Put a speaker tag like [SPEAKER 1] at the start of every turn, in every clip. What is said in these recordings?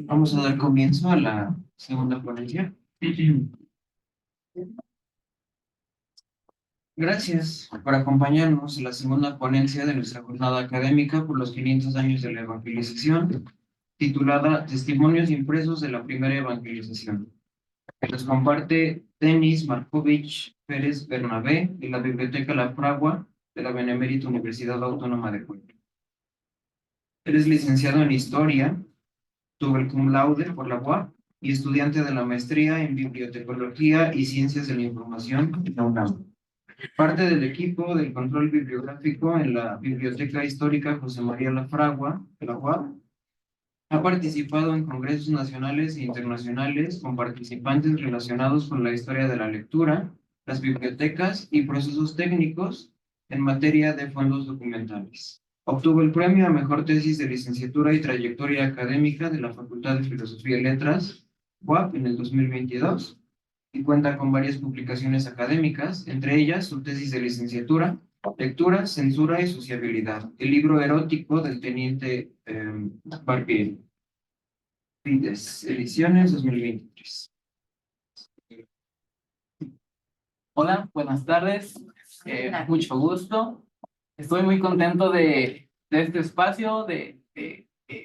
[SPEAKER 1] Vamos a dar comienzo a la segunda ponencia. Gracias por acompañarnos en la segunda ponencia de nuestra jornada académica por los 500 años de la evangelización, titulada Testimonios impresos de la primera evangelización, que nos comparte Denis Markovich Pérez Bernabé de la Biblioteca La Fragua de la Benemérita Universidad Autónoma de Puebla. Eres licenciado en Historia, tuvo el cum laude por la UAP y estudiante de la maestría en Bibliotecología y Ciencias de la Información en la UNAM. Parte del equipo del control bibliográfico en la Biblioteca Histórica José María La Fragua de la UAP. Ha participado en congresos nacionales e internacionales con participantes relacionados con la historia de la lectura, las bibliotecas y procesos técnicos en materia de fondos documentales. Obtuvo el premio a Mejor Tesis de Licenciatura y Trayectoria Académica de la Facultad de Filosofía y Letras, UAP, en el 2022, y cuenta con varias publicaciones académicas, entre ellas su tesis de licenciatura, Lectura, Censura y Sociabilidad, el libro erótico del teniente Barbieri. Fides, ediciones 2023.
[SPEAKER 2] Hola, buenas tardes, mucho gusto. Estoy muy contento de este espacio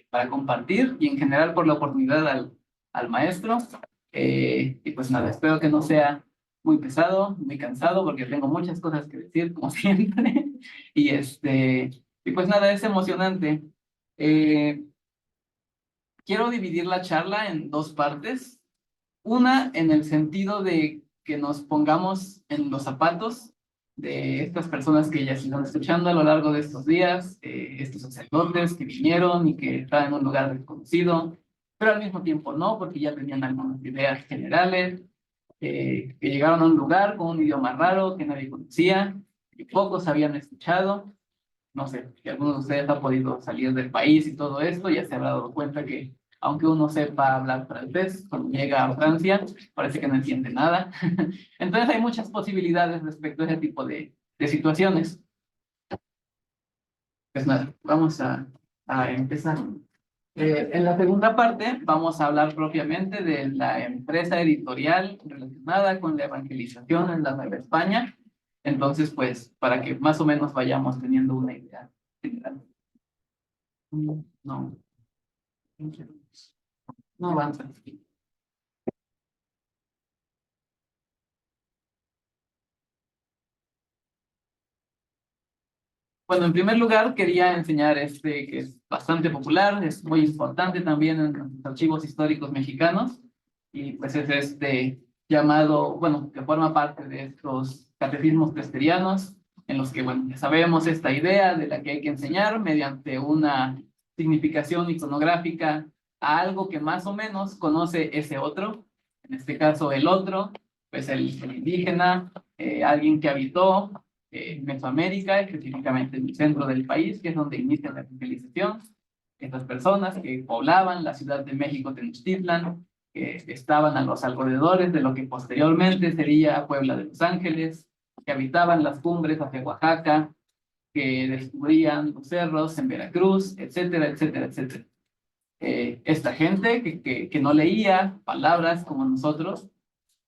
[SPEAKER 2] para compartir y en general por la oportunidad al maestro. Y pues nada, espero que no sea muy pesado, muy cansado, porque tengo muchas cosas que decir, como siempre. Y pues nada, es emocionante. Quiero dividir la charla en dos partes. Una, en el sentido de que nos pongamos en los zapatos de estas personas que ya se están escuchando a lo largo de estos días, estos sacerdotes que vinieron y que estaban en un lugar desconocido, pero al mismo tiempo no, porque ya tenían algunas ideas generales, que llegaron a un lugar con un idioma raro que nadie conocía, que pocos habían escuchado. No sé, si alguno de ustedes ha podido salir del país y todo esto, ya se habrá dado cuenta que aunque uno sepa hablar francés, cuando llega a Francia, parece que no entiende nada. Entonces hay muchas posibilidades respecto a ese tipo de situaciones. Pues nada, vamos a empezar. En la segunda parte vamos a hablar propiamente de la empresa editorial relacionada con la evangelización en la Nueva España. Entonces, pues, para que más o menos vayamos teniendo una idea general. No. No avanza. Bueno, en primer lugar quería enseñar que es bastante popular, es muy importante también en los archivos históricos mexicanos, y pues es llamado, bueno, que forma parte de estos catecismos presbiterianos, en los que, bueno, ya sabemos esta idea de la que hay que enseñar mediante una significación iconográfica a algo que más o menos conoce ese otro, en este caso el otro, pues el indígena, alguien que habitó Mesoamérica, específicamente en el centro del país, que es donde inicia la evangelización. Estas personas que poblaban la Ciudad de México, Tenochtitlan, que estaban a los alrededores de lo que posteriormente sería Puebla de Los Ángeles, que habitaban las cumbres hacia Oaxaca, que descubrían los cerros en Veracruz, etcétera, etcétera, etcétera. Esta gente que no leía palabras como nosotros,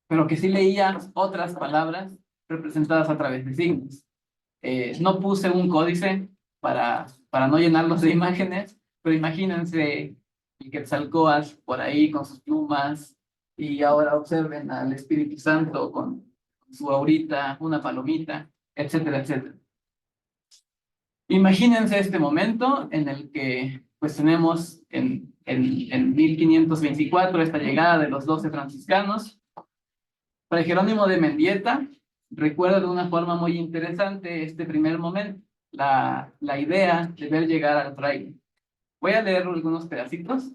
[SPEAKER 2] pero que sí leía otras palabras representadas a través de signos. No puse un códice para no llenarlos de imágenes, pero imagínense el Quetzalcóatl por ahí con sus plumas, y ahora observen al Espíritu Santo con su aurita, una palomita, etcétera, etcétera. Imagínense este momento en el que pues tenemos en 1524 esta llegada de los 12 franciscanos. Fray Jerónimo de Mendieta recuerda de una forma muy interesante este primer momento, la idea de ver llegar al fraile. Voy a leer algunos pedacitos.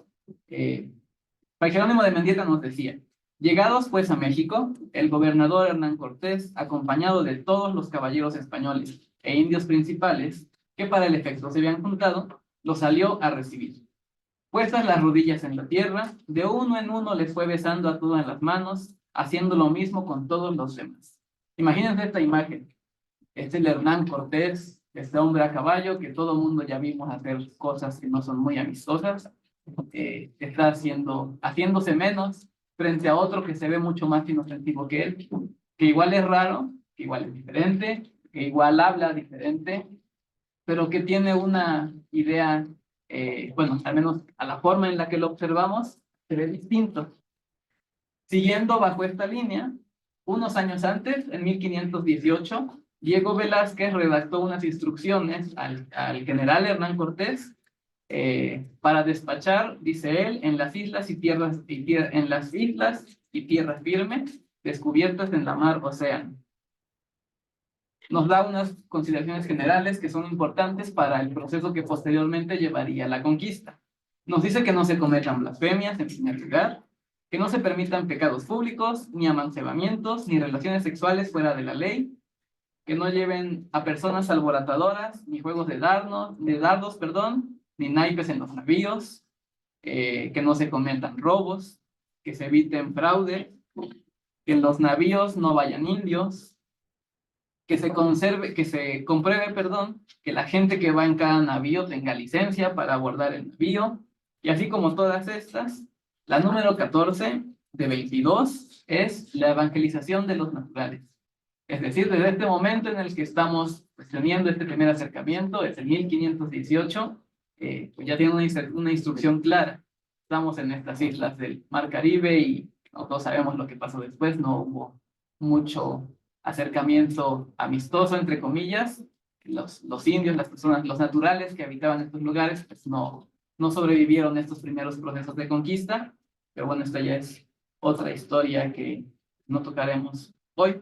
[SPEAKER 2] Fray Jerónimo de Mendieta nos decía: llegados pues a México, el gobernador Hernán Cortés, acompañado de todos los caballeros españoles e indios principales, que para el efecto se habían juntado, los salió a recibir. Puestas las rodillas en la tierra, de uno en uno les fue besando a todas las manos, haciendo lo mismo con todos los demás. Imagínense esta imagen. Es el Hernán Cortés, este hombre a caballo que todo el mundo ya vimos hacer cosas que no son muy amistosas. Está haciéndose menos frente a otro que se ve mucho más inofensivo que él, que igual es raro, que igual es diferente, que igual habla diferente, pero que tiene una idea, bueno, al menos a la forma en la que lo observamos, se ve distinto. Siguiendo bajo esta línea, unos años antes, en 1518, Diego Velázquez redactó unas instrucciones al general Hernán Cortés para despachar, dice él, en las islas y tierras firmes descubiertas en la mar Océano. Nos da unas consideraciones generales que son importantes para el proceso que posteriormente llevaría a la conquista. Nos dice que no se cometan blasfemias en primer lugar, que no se permitan pecados públicos, ni amancebamientos, ni relaciones sexuales fuera de la ley, que no lleven a personas alborotadoras, ni juegos de dardos, ni naipes en los navíos, que no se cometan robos, que se eviten fraude, que en los navíos no vayan indios, que se compruebe, que la gente que va en cada navío tenga licencia para abordar el navío, y así como todas estas, la número 14 de 22 es la evangelización de los naturales. Es decir, desde este momento en el que estamos teniendo este primer acercamiento, es el 1518, pues ya tiene una instrucción clara. Estamos en estas islas del Mar Caribe y todos sabemos lo que pasó después, no hubo mucho acercamiento amistoso, entre comillas. Los indios, las personas, los naturales que habitaban estos lugares, pues no sobrevivieron estos primeros procesos de conquista, pero bueno, esta ya es otra historia que no tocaremos hoy.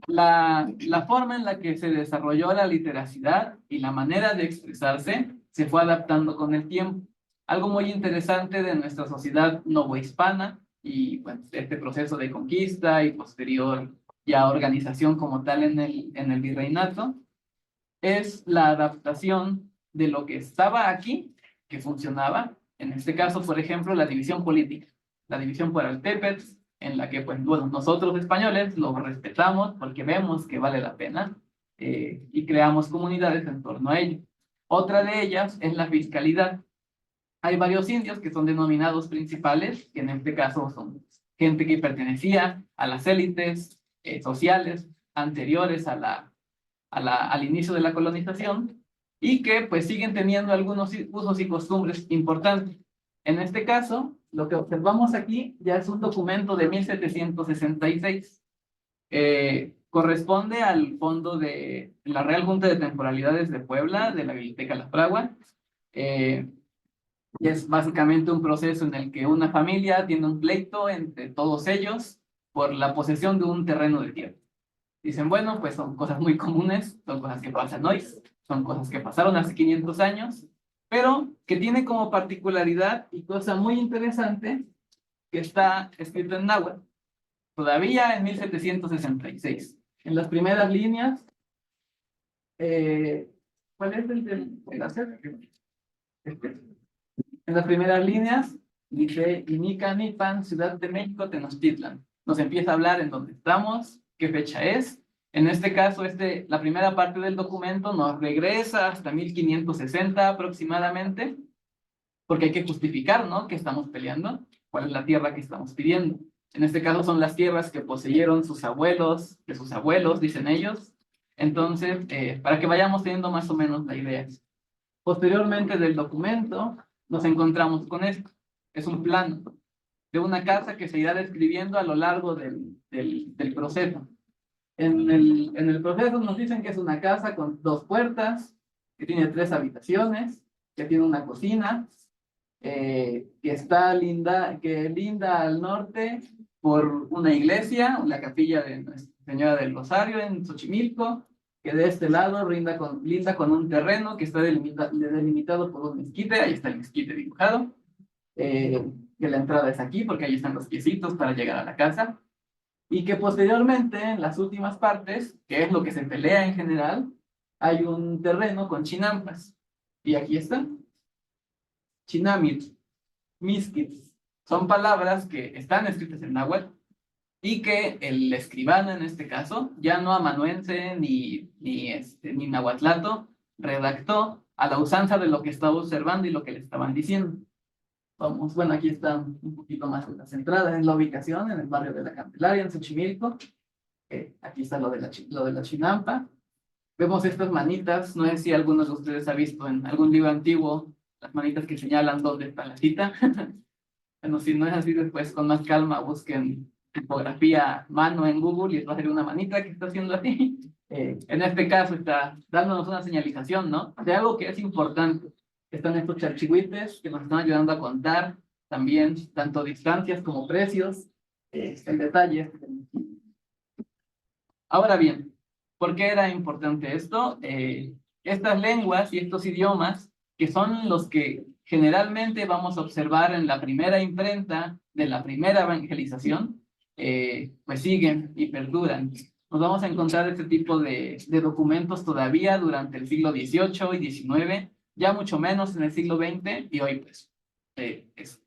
[SPEAKER 2] La forma en la que se desarrolló la literacidad y la manera de expresarse se fue adaptando con el tiempo. Algo muy interesante de nuestra sociedad novohispana y bueno, este proceso de conquista y posterior ya organización como tal en el virreinato es la adaptación de lo que estaba aquí, que funcionaba, en este caso, por ejemplo, la división política, la división por altépetl, en la que, pues, bueno, nosotros españoles lo respetamos porque vemos que vale la pena y creamos comunidades en torno a ello. Otra de ellas es la fiscalidad. Hay varios indios que son denominados principales, que en este caso son gente que pertenecía a las élites sociales anteriores al inicio de la colonización y que pues siguen teniendo algunos usos y costumbres importantes. En este caso, lo que observamos aquí ya es un documento de 1766. Corresponde al fondo de la Real Junta de Temporalidades de Puebla, de la Biblioteca La Fragua. Y es básicamente un proceso en el que una familia tiene un pleito entre todos ellos por la posesión de un terreno de tierra. Dicen, bueno, pues son cosas muy comunes, son cosas que pasan hoy, son cosas que pasaron hace 500 años, pero que tiene como particularidad y cosa muy interesante que está escrito en náhuatl, todavía en 1766. En las primeras líneas, ¿cuál es el hacer? En las primeras líneas dice Inica Nipan, Ciudad de México, Tenochtitlan. Nos empieza a hablar en dónde estamos, qué fecha es. En este caso, la primera parte del documento nos regresa hasta 1560 aproximadamente, porque hay que justificar, ¿no?, que estamos peleando, cuál es la tierra que estamos pidiendo. En este caso son las tierras que poseyeron sus abuelos, de sus abuelos, dicen ellos. Entonces, para que vayamos teniendo más o menos la idea. Posteriormente del documento, nos encontramos con esto. Es un plano de una casa que se irá describiendo a lo largo del proceso. En el proceso nos dicen que es una casa con 2 puertas, que tiene 3 habitaciones, que tiene una cocina, que linda al norte por una iglesia, la capilla de Nuestra Señora del Rosario en Xochimilco, que de este lado linda con un terreno que está delimitado por un mezquite. Ahí está el mezquite dibujado, que la entrada es aquí porque ahí están los piecitos para llegar a la casa, y que posteriormente en las últimas partes, que es lo que se pelea en general, hay un terreno con chinampas, y aquí está Chinamit, Miskit, Son palabras que están escritas en náhuatl y que el escribano, en este caso, ya no amanuense ni nahuatlato, redactó a la usanza de lo que estaba observando y lo que le estaban diciendo. Vamos, bueno, aquí está un poquito más de las entradas, en la ubicación, en el barrio de la Candelaria, en Xochimilco. Aquí está lo de la Chinampa. Vemos estas manitas, no sé si alguno de ustedes ha visto en algún libro antiguo, las manitas que señalan dónde está la cita. Bueno, si no es así, después con más calma busquen tipografía mano en Google y les va a salir una manita que está haciendo así. En este caso está dándonos una señalización, ¿no? De algo que es importante. Están estos charchihuites que nos están ayudando a contar también tanto distancias como precios, el detalle. Ahora bien, ¿por qué era importante esto? Estas lenguas y estos idiomas, que son los que generalmente vamos a observar en la primera imprenta de la primera evangelización, pues siguen y perduran. Nos vamos a encontrar este tipo de documentos todavía durante el siglo XVIII y XIX, ya mucho menos en el siglo XX, y hoy pues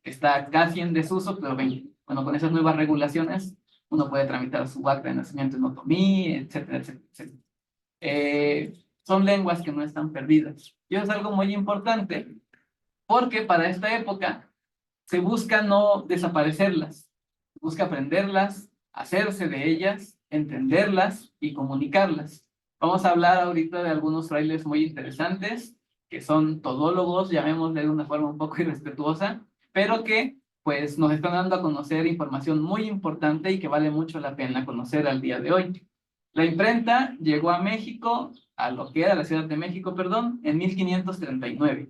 [SPEAKER 2] está casi en desuso, pero bueno, con esas nuevas regulaciones uno puede tramitar su acta de nacimiento en otomí, etcétera, etcétera, etcétera. Son lenguas que no están perdidas. Y eso es algo muy importante, porque para esta época se busca no desaparecerlas, se busca aprenderlas, hacerse de ellas, entenderlas y comunicarlas. Vamos a hablar ahorita de algunos frailes muy interesantes, que son todólogos, llamémosle de una forma un poco irrespetuosa, pero que pues nos están dando a conocer información muy importante y que vale mucho la pena conocer al día de hoy. La imprenta llegó a México, a lo que era la Ciudad de México, perdón, en 1539.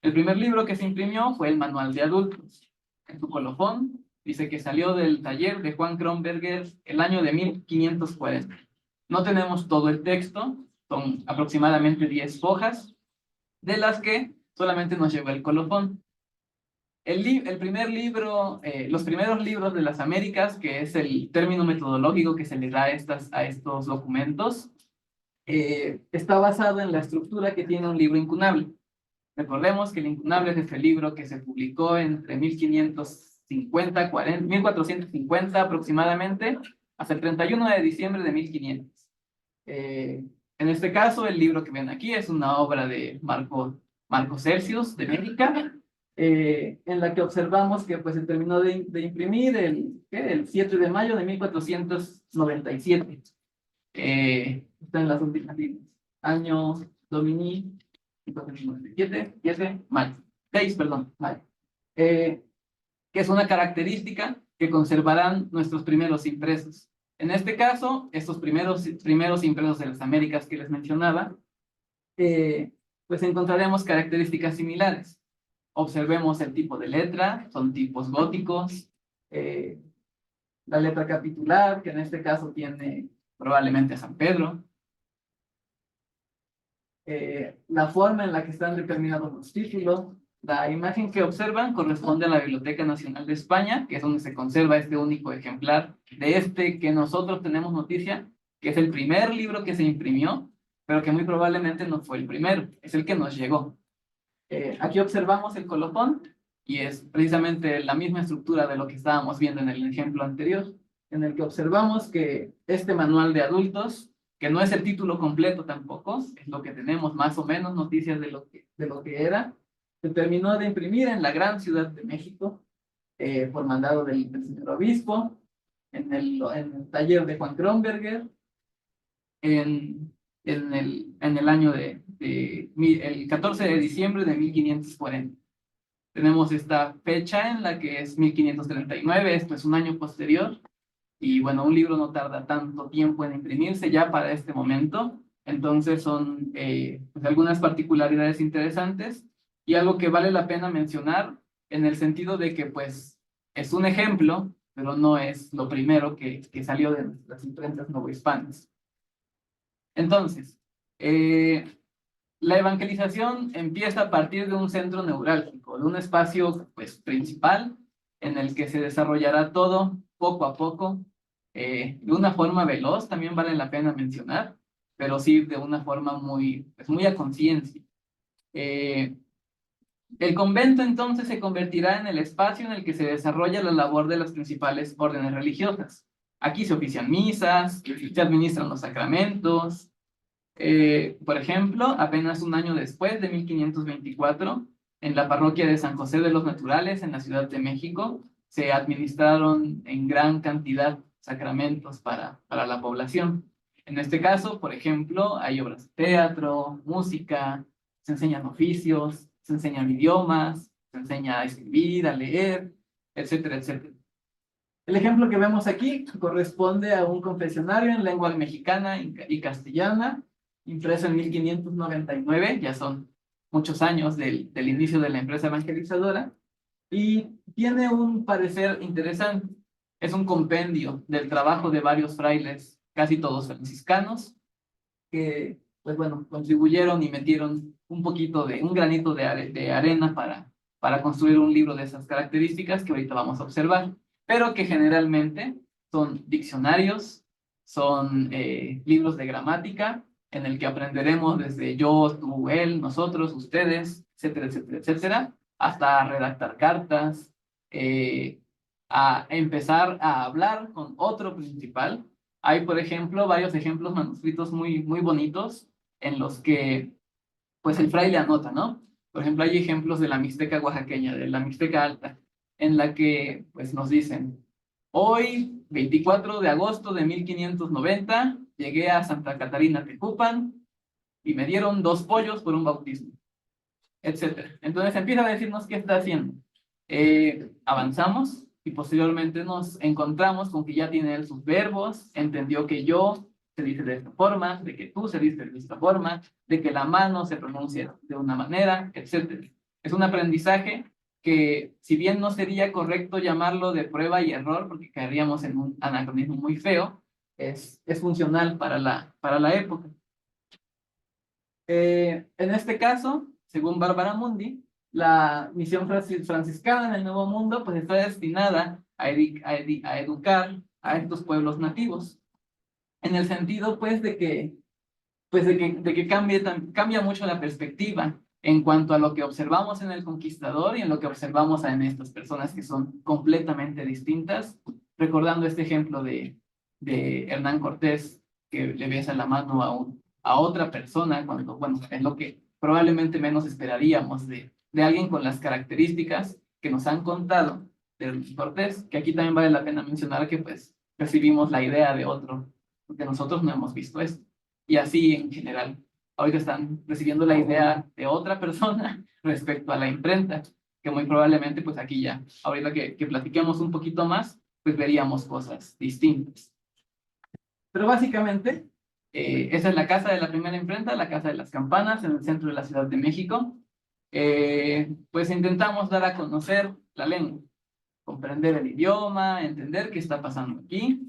[SPEAKER 2] El primer libro que se imprimió fue el Manual de Adultos. En su colofón dice que salió del taller de Juan Kronberger el año de 1540. No tenemos todo el texto, son aproximadamente 10 hojas, de las que solamente nos llegó el colofón. El primer libro, los primeros libros de las Américas, que es el término metodológico que se le da a estos documentos, está basado en la estructura que tiene un libro incunable. Recordemos que el incunable es este libro que se publicó entre 1450 aproximadamente, hasta el 31 de diciembre de 1500. En este caso, el libro que ven aquí es una obra de Marco Celsius, de México, en la que observamos que pues, se terminó de imprimir el 7 de mayo de 1497. Está en las últimas líneas. Año Domini 7 mayo. 6, perdón, mayo. Que es una característica que conservarán nuestros primeros impresos. En este caso, estos primeros impresos de las Américas que les mencionaba, pues encontraremos características similares. Observemos el tipo de letra, son tipos góticos, la letra capitular, que en este caso tiene probablemente a San Pedro, la forma en la que están determinados los títulos. La imagen que observan corresponde a la Biblioteca Nacional de España, que es donde se conserva este único ejemplar de este que nosotros tenemos noticia, que es el primer libro que se imprimió, pero que muy probablemente no fue el primero, es el que nos llegó. Aquí observamos el colofón y es precisamente la misma estructura de lo que estábamos viendo en el ejemplo anterior, en el que observamos que este manual de adultos, que no es el título completo tampoco, es lo que tenemos más o menos noticias de lo que era, se terminó de imprimir en la gran Ciudad de México por mandado del señor obispo, en el taller de Juan Kronberger, en el año el 14 de diciembre de 1540. Tenemos esta fecha en la que es 1539, esto es un año posterior, y bueno, un libro no tarda tanto tiempo en imprimirse ya para este momento, entonces son pues algunas particularidades interesantes y algo que vale la pena mencionar en el sentido de que pues es un ejemplo, pero no es lo primero que salió de las imprentas novohispanas. Entonces, la evangelización empieza a partir de un centro neurálgico, de un espacio pues, principal en el que se desarrollará todo poco a poco, de una forma veloz, también vale la pena mencionar, pero sí de una forma muy, pues, muy a conciencia. El convento entonces se convertirá en el espacio en el que se desarrolla la labor de las principales órdenes religiosas. Aquí se ofician misas, se administran los sacramentos. Por ejemplo, apenas un año después de 1524, en la parroquia de San José de los Naturales, en la Ciudad de México, se administraron en gran cantidad sacramentos para la población. En este caso, por ejemplo, hay obras de teatro, música, se enseñan oficios, se enseñan idiomas, se enseña a escribir, a leer, etcétera, etcétera. El ejemplo que vemos aquí corresponde a un confesionario en lengua mexicana y castellana, impreso en 1599, ya son muchos años del inicio de la empresa evangelizadora, y tiene un parecer interesante. Es un compendio del trabajo de varios frailes, casi todos franciscanos, que, pues bueno, contribuyeron y metieron un granito de arena para construir un libro de esas características que ahorita vamos a observar, pero que generalmente son diccionarios, son libros de gramática, en el que aprenderemos desde yo, tú, él, nosotros, ustedes, etcétera, etcétera, etcétera, hasta redactar cartas, eh, a empezar a hablar con otro principal. Hay, por ejemplo, varios ejemplos manuscritos muy, muy bonitos en los que, pues, el fraile anota, ¿no? Por ejemplo, hay ejemplos de la Mixteca oaxaqueña, de la Mixteca alta, en la que, pues, nos dicen, hoy, 24 de agosto de 1590, llegué a Santa Catarina Tecupan y me dieron 2 pollos por un bautismo, etcétera. Entonces empieza a decirnos qué está haciendo. Avanzamos y posteriormente nos encontramos con que ya tiene él sus verbos, entendió que yo se dice de esta forma, de que tú se dice de esta forma, de que la mano se pronuncia de una manera, etcétera. Es un aprendizaje que, si bien no sería correcto llamarlo de prueba y error, porque caeríamos en un anacronismo muy feo, es funcional para la época. En este caso, según Bárbara Mundi, la misión franciscana en el Nuevo Mundo pues está destinada a educar a estos pueblos nativos, en el sentido pues de que cambia mucho la perspectiva en cuanto a lo que observamos en el conquistador y en lo que observamos en estas personas que son completamente distintas, recordando este ejemplo de Hernán Cortés, que le besa la mano a otra persona, cuando, bueno, es lo que probablemente menos esperaríamos de alguien con las características que nos han contado de Hernán Cortés, que aquí también vale la pena mencionar que pues recibimos la idea de otro, porque nosotros no hemos visto esto. Y así en general. Ahorita están recibiendo la idea de otra persona respecto a la imprenta, que muy probablemente, pues aquí ya, ahorita que platiquemos un poquito más, pues veríamos cosas distintas. Pero básicamente, esa es la casa de la primera imprenta, la Casa de las Campanas, en el centro de la Ciudad de México. Pues intentamos dar a conocer la lengua, comprender el idioma, entender qué está pasando aquí.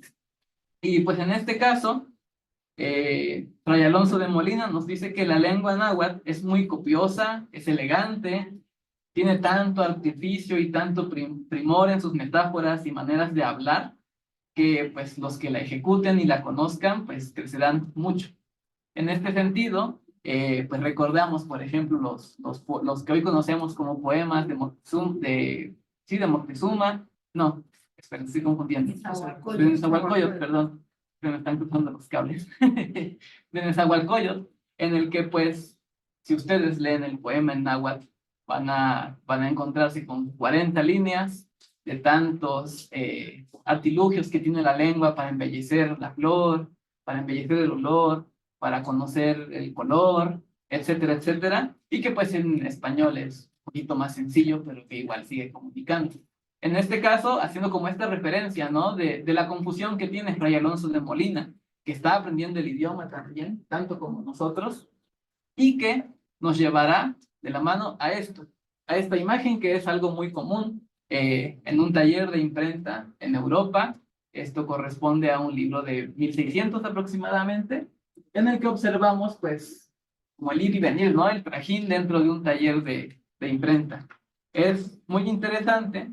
[SPEAKER 2] Y pues en este caso, Fray Alonso de Molina nos dice que la lengua náhuatl es muy copiosa, es elegante, tiene tanto artificio y tanto primor en sus metáforas y maneras de hablar, que pues los que la ejecuten y la conozcan pues crecerán mucho. En este sentido, pues recordamos, por ejemplo, los que hoy conocemos como poemas de Moctezuma, sí, de Moctezuma, no, espera, estoy confundiendo. De Nezahualcóyotl, perdón, se me están cruzando los cables. De Nezahualcóyotl, en el que, pues, si ustedes leen el poema en náhuatl, van a encontrarse con 40 líneas de tantos artilugios que tiene la lengua para embellecer la flor, para embellecer el olor, para conocer el color, etcétera, etcétera, y que pues en español es un poquito más sencillo, pero que igual sigue comunicando. En este caso, haciendo como esta referencia, ¿no? De la confusión que tiene Fray Alonso de Molina, que está aprendiendo el idioma también, tanto como nosotros, y que nos llevará de la mano a esto, a esta imagen que es algo muy común en un taller de imprenta en Europa. Esto corresponde a un libro de 1600 aproximadamente, en el que observamos, pues, como el ir y venir, ¿no? El trajín dentro de un taller de imprenta. Es muy interesante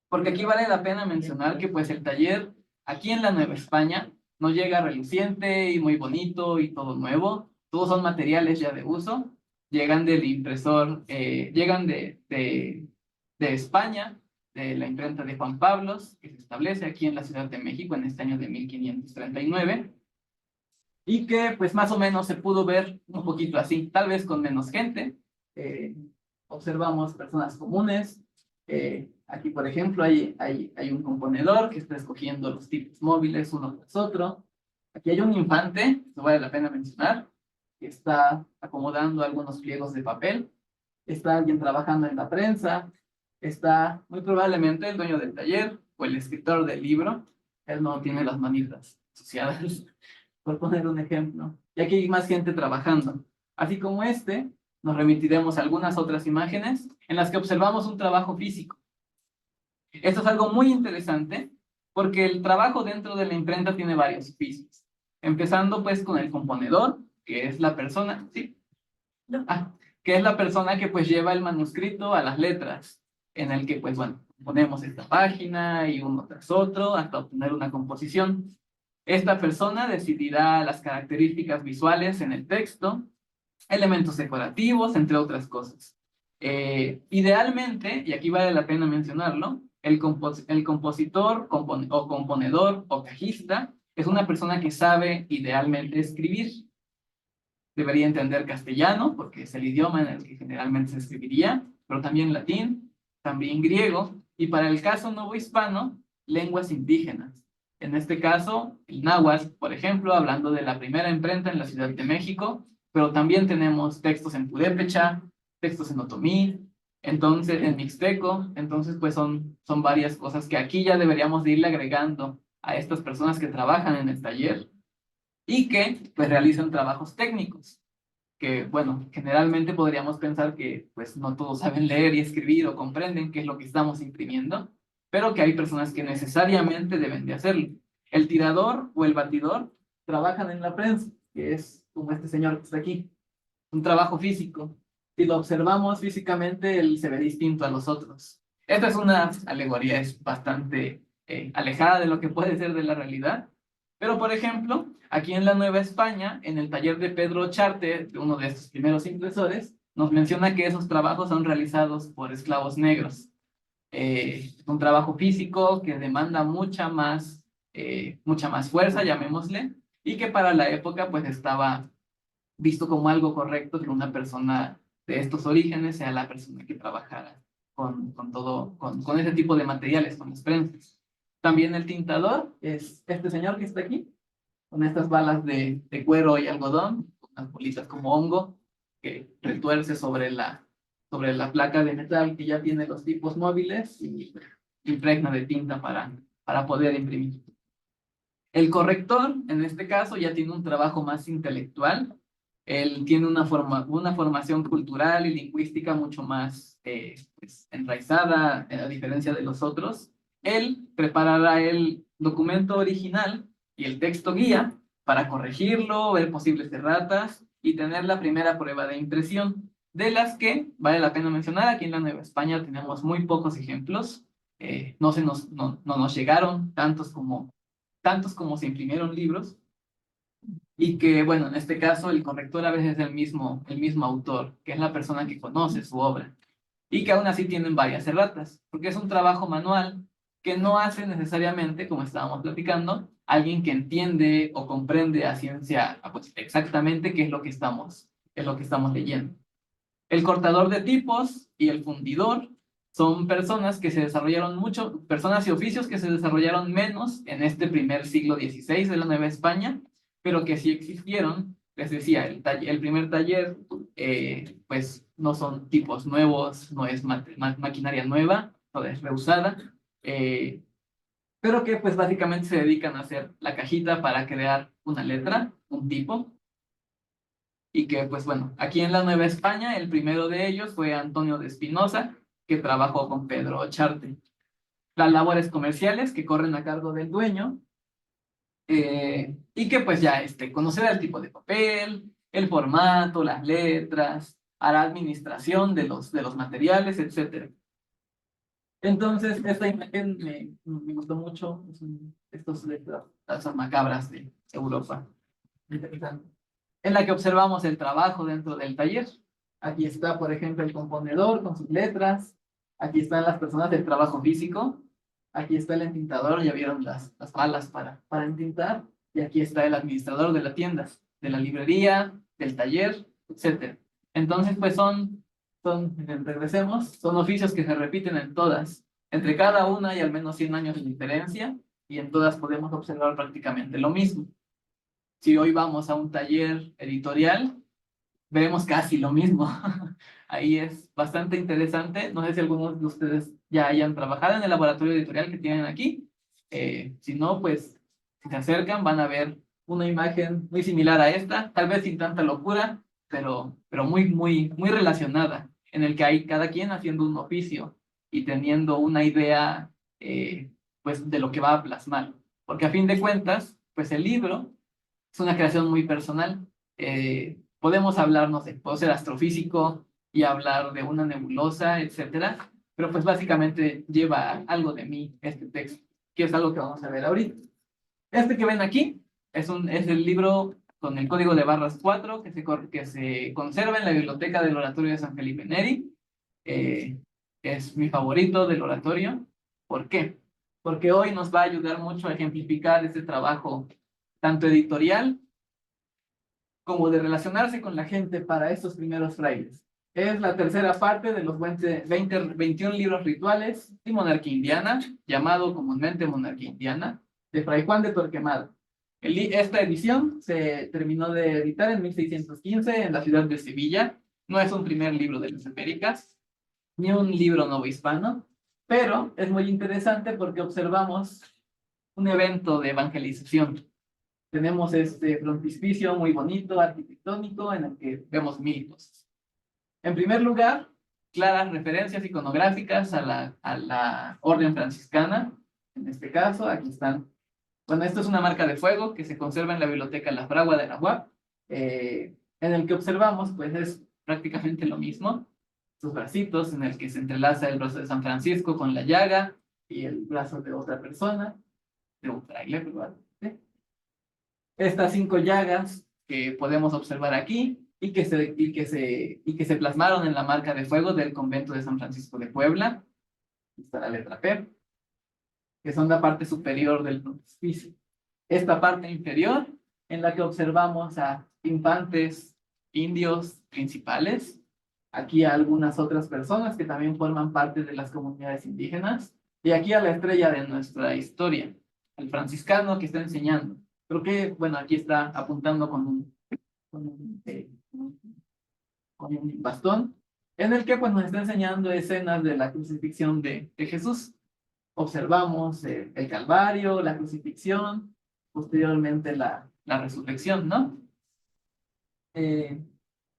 [SPEAKER 2] porque aquí vale la pena mencionar que, pues, el taller aquí en la Nueva España no llega reluciente y muy bonito y todo nuevo. Todos son materiales ya de uso. llegan del impresor, llegan de España, de la imprenta de Juan Pablos, que se establece aquí en la Ciudad de México en este año de 1539, y que pues más o menos se pudo ver un poquito así, tal vez con menos gente. Observamos personas comunes. Aquí, por ejemplo, hay un componedor que está escogiendo los tipos móviles uno tras otro. Aquí hay un infante, eso vale la pena mencionar, que está acomodando algunos pliegos de papel. Está alguien trabajando en la prensa. Está muy probablemente el dueño del taller o el escritor del libro. Él no tiene las manitas asociadas, por poner un ejemplo. Y aquí hay más gente trabajando. Así como este, nos remitiremos a algunas otras imágenes en las que observamos un trabajo físico. Esto es algo muy interesante porque el trabajo dentro de la imprenta tiene varios oficios. Empezando pues con el componedor, que es la persona, ¿sí? Que es la persona que pues lleva el manuscrito a las letras, en el que pues bueno, ponemos esta página y uno tras otro hasta obtener una composición. Esta persona decidirá las características visuales en el texto, elementos decorativos, entre otras cosas. Idealmente, y aquí vale la pena mencionarlo, el compositor o componedor o cajista es una persona que sabe idealmente escribir. Debería entender castellano, porque es el idioma en el que generalmente se escribiría, pero también latín, también griego, y para el caso novohispano, lenguas indígenas. En este caso, el náhuatl, por ejemplo, hablando de la primera imprenta en la Ciudad de México, pero también tenemos textos en purépecha, textos en otomí, entonces en mixteco, entonces pues son varias cosas que aquí ya deberíamos de irle agregando a estas personas que trabajan en el taller y que pues realizan trabajos técnicos, que bueno, generalmente podríamos pensar que pues no todos saben leer y escribir o comprenden qué es lo que estamos imprimiendo, pero que hay personas que necesariamente deben de hacerlo. El tirador o el batidor trabajan en la prensa, que es como este señor que está aquí, un trabajo físico. Si lo observamos físicamente, él se ve distinto a los otros. Esta es una alegoría, es bastante alejada de lo que puede ser de la realidad, pero por ejemplo, aquí en la Nueva España, en el taller de Pedro Charte, uno de estos primeros impresores, nos menciona que esos trabajos son realizados por esclavos negros. Un trabajo físico que demanda mucha más fuerza, llamémosle, y que para la época pues estaba visto como algo correcto que una persona de estos orígenes sea la persona que trabajara con ese tipo de materiales, con las prensas. También el tintador es este señor que está aquí, con estas balas de cuero y algodón, unas bolitas como hongo, que retuerce sobre la placa de metal que ya tiene los tipos móviles y impregna de tinta para poder imprimir. El corrector, en este caso, ya tiene un trabajo más intelectual. Él tiene una formación cultural y lingüística mucho más pues, enraizada, a diferencia de los otros. Él preparará el documento original y el texto guía para corregirlo, ver posibles erratas y tener la primera prueba de impresión, de las que vale la pena mencionar. Aquí en la Nueva España tenemos muy pocos ejemplos. No nos llegaron tantos como se imprimieron libros, y que, bueno, en este caso el corrector a veces es el mismo autor, que es la persona que conoce su obra, y que aún así tienen varias erratas, porque es un trabajo manual que no hace necesariamente, como estábamos platicando, alguien que entiende o comprende a ciencia pues, exactamente qué es lo que estamos leyendo. El cortador de tipos y el fundidor son personas que se desarrollaron mucho, personas y oficios que se desarrollaron menos en este primer siglo XVI de la Nueva España, pero que sí existieron. Les decía, el primer taller, pues no son tipos nuevos, no es maquinaria nueva, toda es reusada, pero que pues básicamente se dedican a hacer la cajita para crear una letra, un tipo, y que, pues bueno, aquí en la Nueva España, el primero de ellos fue Antonio de Espinosa, que trabajó con Pedro Charte. Las labores comerciales que corren a cargo del dueño, y que pues ya conocerá el tipo de papel, el formato, las letras, hará administración de los materiales, etc. Entonces, esta imagen me gustó mucho, estos letras son macabras de Europa, interesante, en la que observamos el trabajo dentro del taller. Aquí está, por ejemplo, el componedor con sus letras. Aquí están las personas del trabajo físico. Aquí está el entintador, ya vieron las balas para entintar. Y aquí está el administrador de la tienda, de la librería, del taller, etcétera. Entonces, pues regresemos, son oficios que se repiten en todas. Entre cada una hay al menos 100 años de diferencia y en todas podemos observar prácticamente lo mismo. Si hoy vamos a un taller editorial, veremos casi lo mismo. Ahí es bastante interesante. No sé si algunos de ustedes ya hayan trabajado en el laboratorio editorial que tienen aquí. Si no, pues si se acercan van a ver una imagen muy similar a esta, tal vez sin tanta locura, pero muy relacionada, en el que hay cada quien haciendo un oficio y teniendo una idea pues de lo que va a plasmar. Porque a fin de cuentas, pues el libro es una creación muy personal. Podemos hablar, no sé, puedo ser astrofísico y hablar de una nebulosa, etcétera, pero pues básicamente lleva algo de mí este texto, que es algo que vamos a ver ahorita. Este que ven aquí es el libro con el código de barras 4 que se conserva en la biblioteca del Oratorio de San Felipe Neri. Eh, es mi favorito del oratorio. ¿Por qué? Porque hoy nos va a ayudar mucho a ejemplificar este trabajo tanto editorial como de relacionarse con la gente para estos primeros frailes. Es la tercera parte de los 21 libros rituales y monarquía indiana, llamado comúnmente monarquía indiana, de Fray Juan de Torquemada. Esta edición se terminó de editar en 1615 en la ciudad de Sevilla. No es un primer libro de las Américas, ni un libro novohispano, pero es muy interesante porque observamos un evento de evangelización. Tenemos este frontispicio muy bonito, arquitectónico, en el que vemos mil cosas. En primer lugar, claras referencias iconográficas a la orden franciscana. En este caso, aquí están. Bueno, esto es una marca de fuego que se conserva en la biblioteca La Fragua de la UAP, en el que observamos, pues es prácticamente lo mismo. Sus bracitos, en el que se entrelaza el brazo de San Francisco con la llaga y el brazo de otra persona, de un fraile, ¿verdad? Estas 5 llagas que podemos observar aquí y que se plasmaron en la marca de fuego del convento de San Francisco de Puebla. Aquí está la letra P, que son la parte superior del frontispicio. Esta parte inferior, en la que observamos a infantes indios principales, aquí a algunas otras personas que también forman parte de las comunidades indígenas, y aquí a la estrella de nuestra historia, el franciscano que está enseñando. Creo que, bueno, aquí está apuntando con un bastón, en el que pues, nos está enseñando escenas de la crucifixión de Jesús. Observamos el Calvario, la crucifixión, posteriormente la resurrección, ¿no?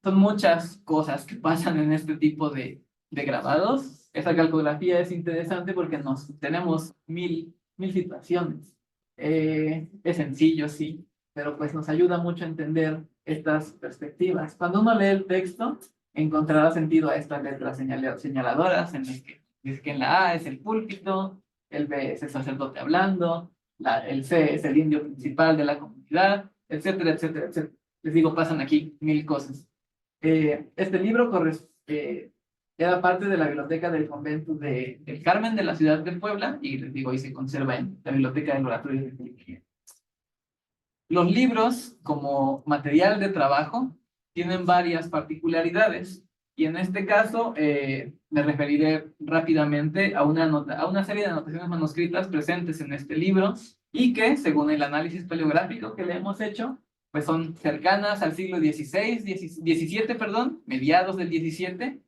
[SPEAKER 2] Son muchas cosas que pasan en este tipo de grabados. Esta calcografía es interesante porque tenemos mil situaciones. Es sencillo, sí, pero pues nos ayuda mucho a entender estas perspectivas. Cuando uno lee el texto, encontrará sentido a estas letras señaladoras en las que dice que en la A es el púlpito, el B es el sacerdote hablando, el C es el indio principal de la comunidad, etcétera, etcétera, etcétera. Les digo, pasan aquí mil cosas. Este libro era parte de la biblioteca del convento del Carmen de la ciudad de Puebla y les digo, ahí se conserva en la biblioteca del oratorio de Felipe. Los libros, como material de trabajo, tienen varias particularidades y en este caso me referiré rápidamente a una serie de anotaciones manuscritas presentes en este libro y que, según el análisis paleográfico que le hemos hecho, pues son cercanas al siglo XVI, XVII, perdón, mediados del XVII,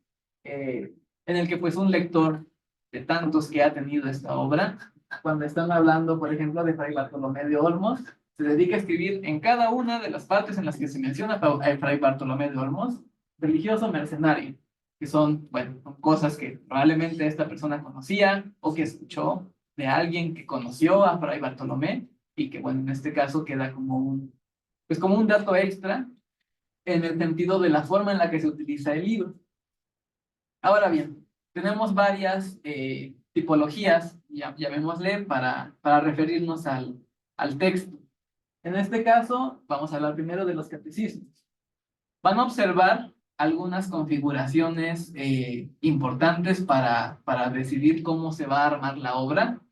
[SPEAKER 2] en el que pues un lector de tantos que ha tenido esta obra, cuando están hablando, por ejemplo, de Fray Bartolomé de Olmos, se dedica a escribir en cada una de las partes en las que se menciona a Fray Bartolomé de Olmos, religioso mercenario, que son, bueno, son cosas que probablemente esta persona conocía o que escuchó de alguien que conoció a Fray Bartolomé y que, bueno, en este caso queda pues como un dato extra en el sentido de la forma en la que se utiliza el libro. Ahora bien, tenemos varias tipologías, llamémosle, para referirnos al texto. En este caso, vamos a hablar primero de los catecismos. Van a observar algunas configuraciones importantes para decidir cómo se va a armar la obra,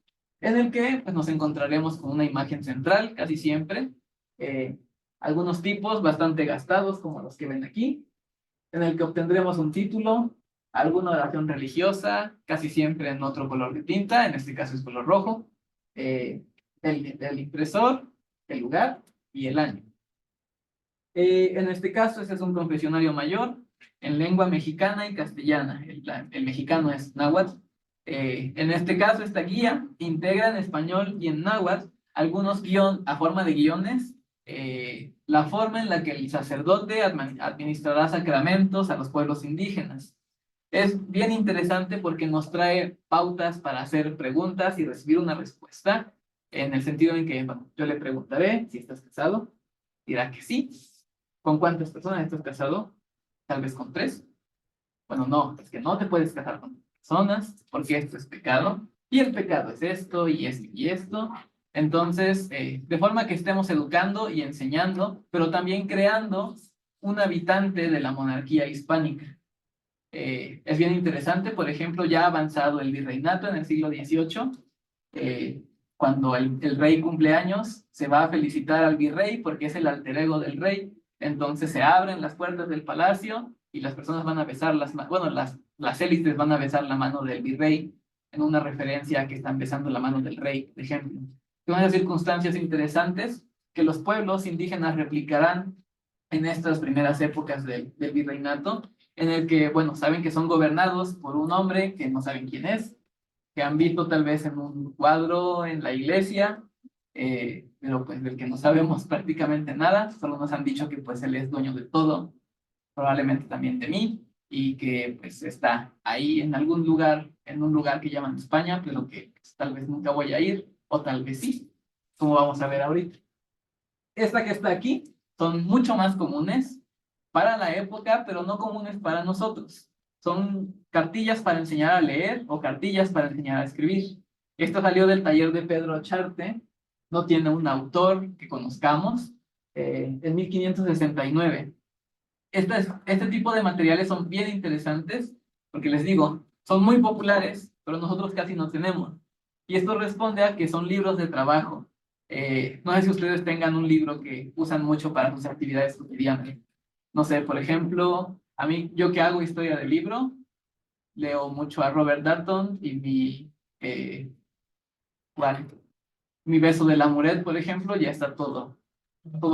[SPEAKER 2] en el que pues, nos encontraremos con una imagen central casi siempre, eh, algunos tipos bastante gastados como los que ven aquí, en el que obtendremos un título, alguna oración religiosa, casi siempre en otro color de tinta, en este caso es color rojo, el impresor, el lugar y el año. En este caso, este es un confesionario mayor en lengua mexicana y castellana. El mexicano es náhuatl. En este caso, esta guía integra en español y en náhuatl algunos a forma de guiones, la forma en la que el sacerdote administrará sacramentos a los pueblos indígenas. Es bien interesante porque nos trae pautas para hacer preguntas y recibir una respuesta, en el sentido en que, bueno, yo le preguntaré si estás casado, dirá que sí. ¿Con cuántas personas estás casado? Tal vez con 3. Bueno, no, es que no te puedes casar con personas porque esto es pecado. Y el pecado es esto y esto y esto. Entonces, de forma que estemos educando y enseñando, pero también creando un habitante de la monarquía hispánica. Es bien interesante, por ejemplo, ya ha avanzado el virreinato en el siglo XVIII. Cuando el rey cumple años, se va a felicitar al virrey porque es el alter ego del rey. Entonces se abren las puertas del palacio y las personas van a besar bueno, las élites van a besar la mano del virrey en una referencia a que están besando la mano del rey, por ejemplo. Son unas circunstancias interesantes que los pueblos indígenas replicarán en estas primeras épocas del virreinato, en el que, bueno, saben que son gobernados por un hombre que no saben quién es, que han visto tal vez en un cuadro en la iglesia, pero pues del que no sabemos prácticamente nada, solo nos han dicho que pues él es dueño de todo, probablemente también de mí, y que pues está ahí en un lugar que llaman España, pero que pues, tal vez nunca voy a ir, o tal vez sí, como vamos a ver ahorita. Esta que está aquí son mucho más comunes para la época, pero no comunes para nosotros. Son cartillas para enseñar a leer o cartillas para enseñar a escribir. Esto salió del taller de Pedro Charte, no tiene un autor que conozcamos, en 1569. Este tipo de materiales son bien interesantes porque les digo, son muy populares, pero nosotros casi no tenemos. Y esto responde a que son libros de trabajo. No sé si ustedes tengan un libro que usan mucho para sus actividades cotidianas. No sé, por ejemplo, a mí, yo que hago historia del libro, leo mucho a Robert Darnton y ¿cuál? Mi beso de la Muret, por ejemplo, ya está todo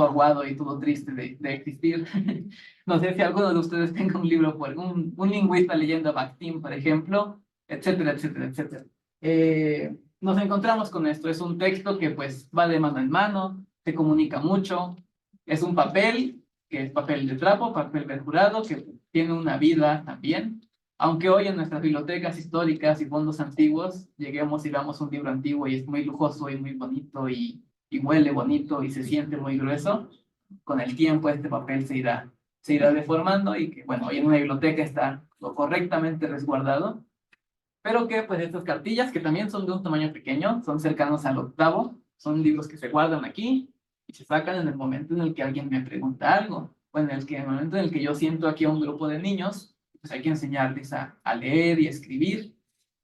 [SPEAKER 2] aguado y todo triste de existir. No sé si alguno de ustedes tenga un libro, por un lingüista leyendo a Bakhtin, por ejemplo, etcétera, etcétera, etcétera. Nos encontramos con esto. Es un texto que pues va de mano en mano, se comunica mucho. Es un papel, que es papel de trapo, papel perjurado, que tiene una vida también. Aunque hoy en nuestras bibliotecas históricas y fondos antiguos lleguemos y veamos un libro antiguo y es muy lujoso y muy bonito y huele bonito y se siente muy grueso, con el tiempo este papel se irá deformando y que, bueno, hoy en una biblioteca está lo correctamente resguardado, pero que pues estas cartillas, que también son de un tamaño pequeño, son cercanos al octavo, son libros que se guardan aquí y se sacan en el momento en el que alguien me pregunta algo, o en el momento en el que yo siento aquí a un grupo de niños, pues hay que enseñarles a leer y a escribir,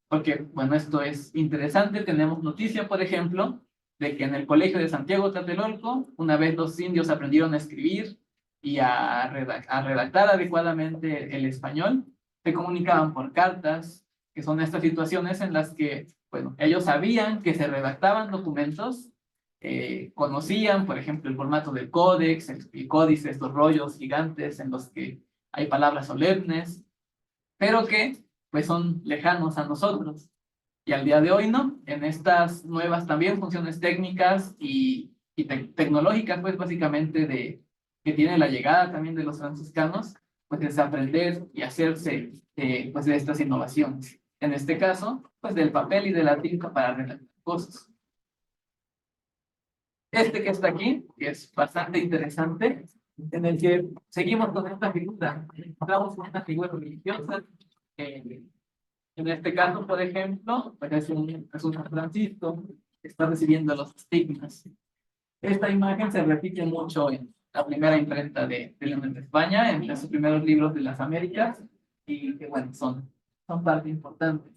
[SPEAKER 2] porque, bueno, esto es interesante. Tenemos noticia, por ejemplo, de que en el colegio de Santiago Tlatelolco, una vez los indios aprendieron a escribir y a redactar adecuadamente el español, se comunicaban por cartas, que son estas situaciones en las que, bueno, ellos sabían que se redactaban documentos, conocían, por ejemplo, el formato del códex, el códice, estos rollos gigantes en los que hay palabras solemnes, pero que pues son lejanos a nosotros. Y al día de hoy no, en estas nuevas también funciones técnicas y tecnológicas, pues básicamente que tiene la llegada también de los franciscanos, pues es aprender y hacerse pues de estas innovaciones. En este caso, pues del papel y de la tinta para redactar cosas. Este que está aquí, que es bastante interesante, en el que seguimos con esta figura, encontramos una figura religiosa, en este caso, por ejemplo, pues es un San Francisco que está recibiendo los estigmas. Esta imagen se repite mucho la primera imprenta de la Nueva España, entre sus primeros libros de las Américas, y que bueno, son parte importante.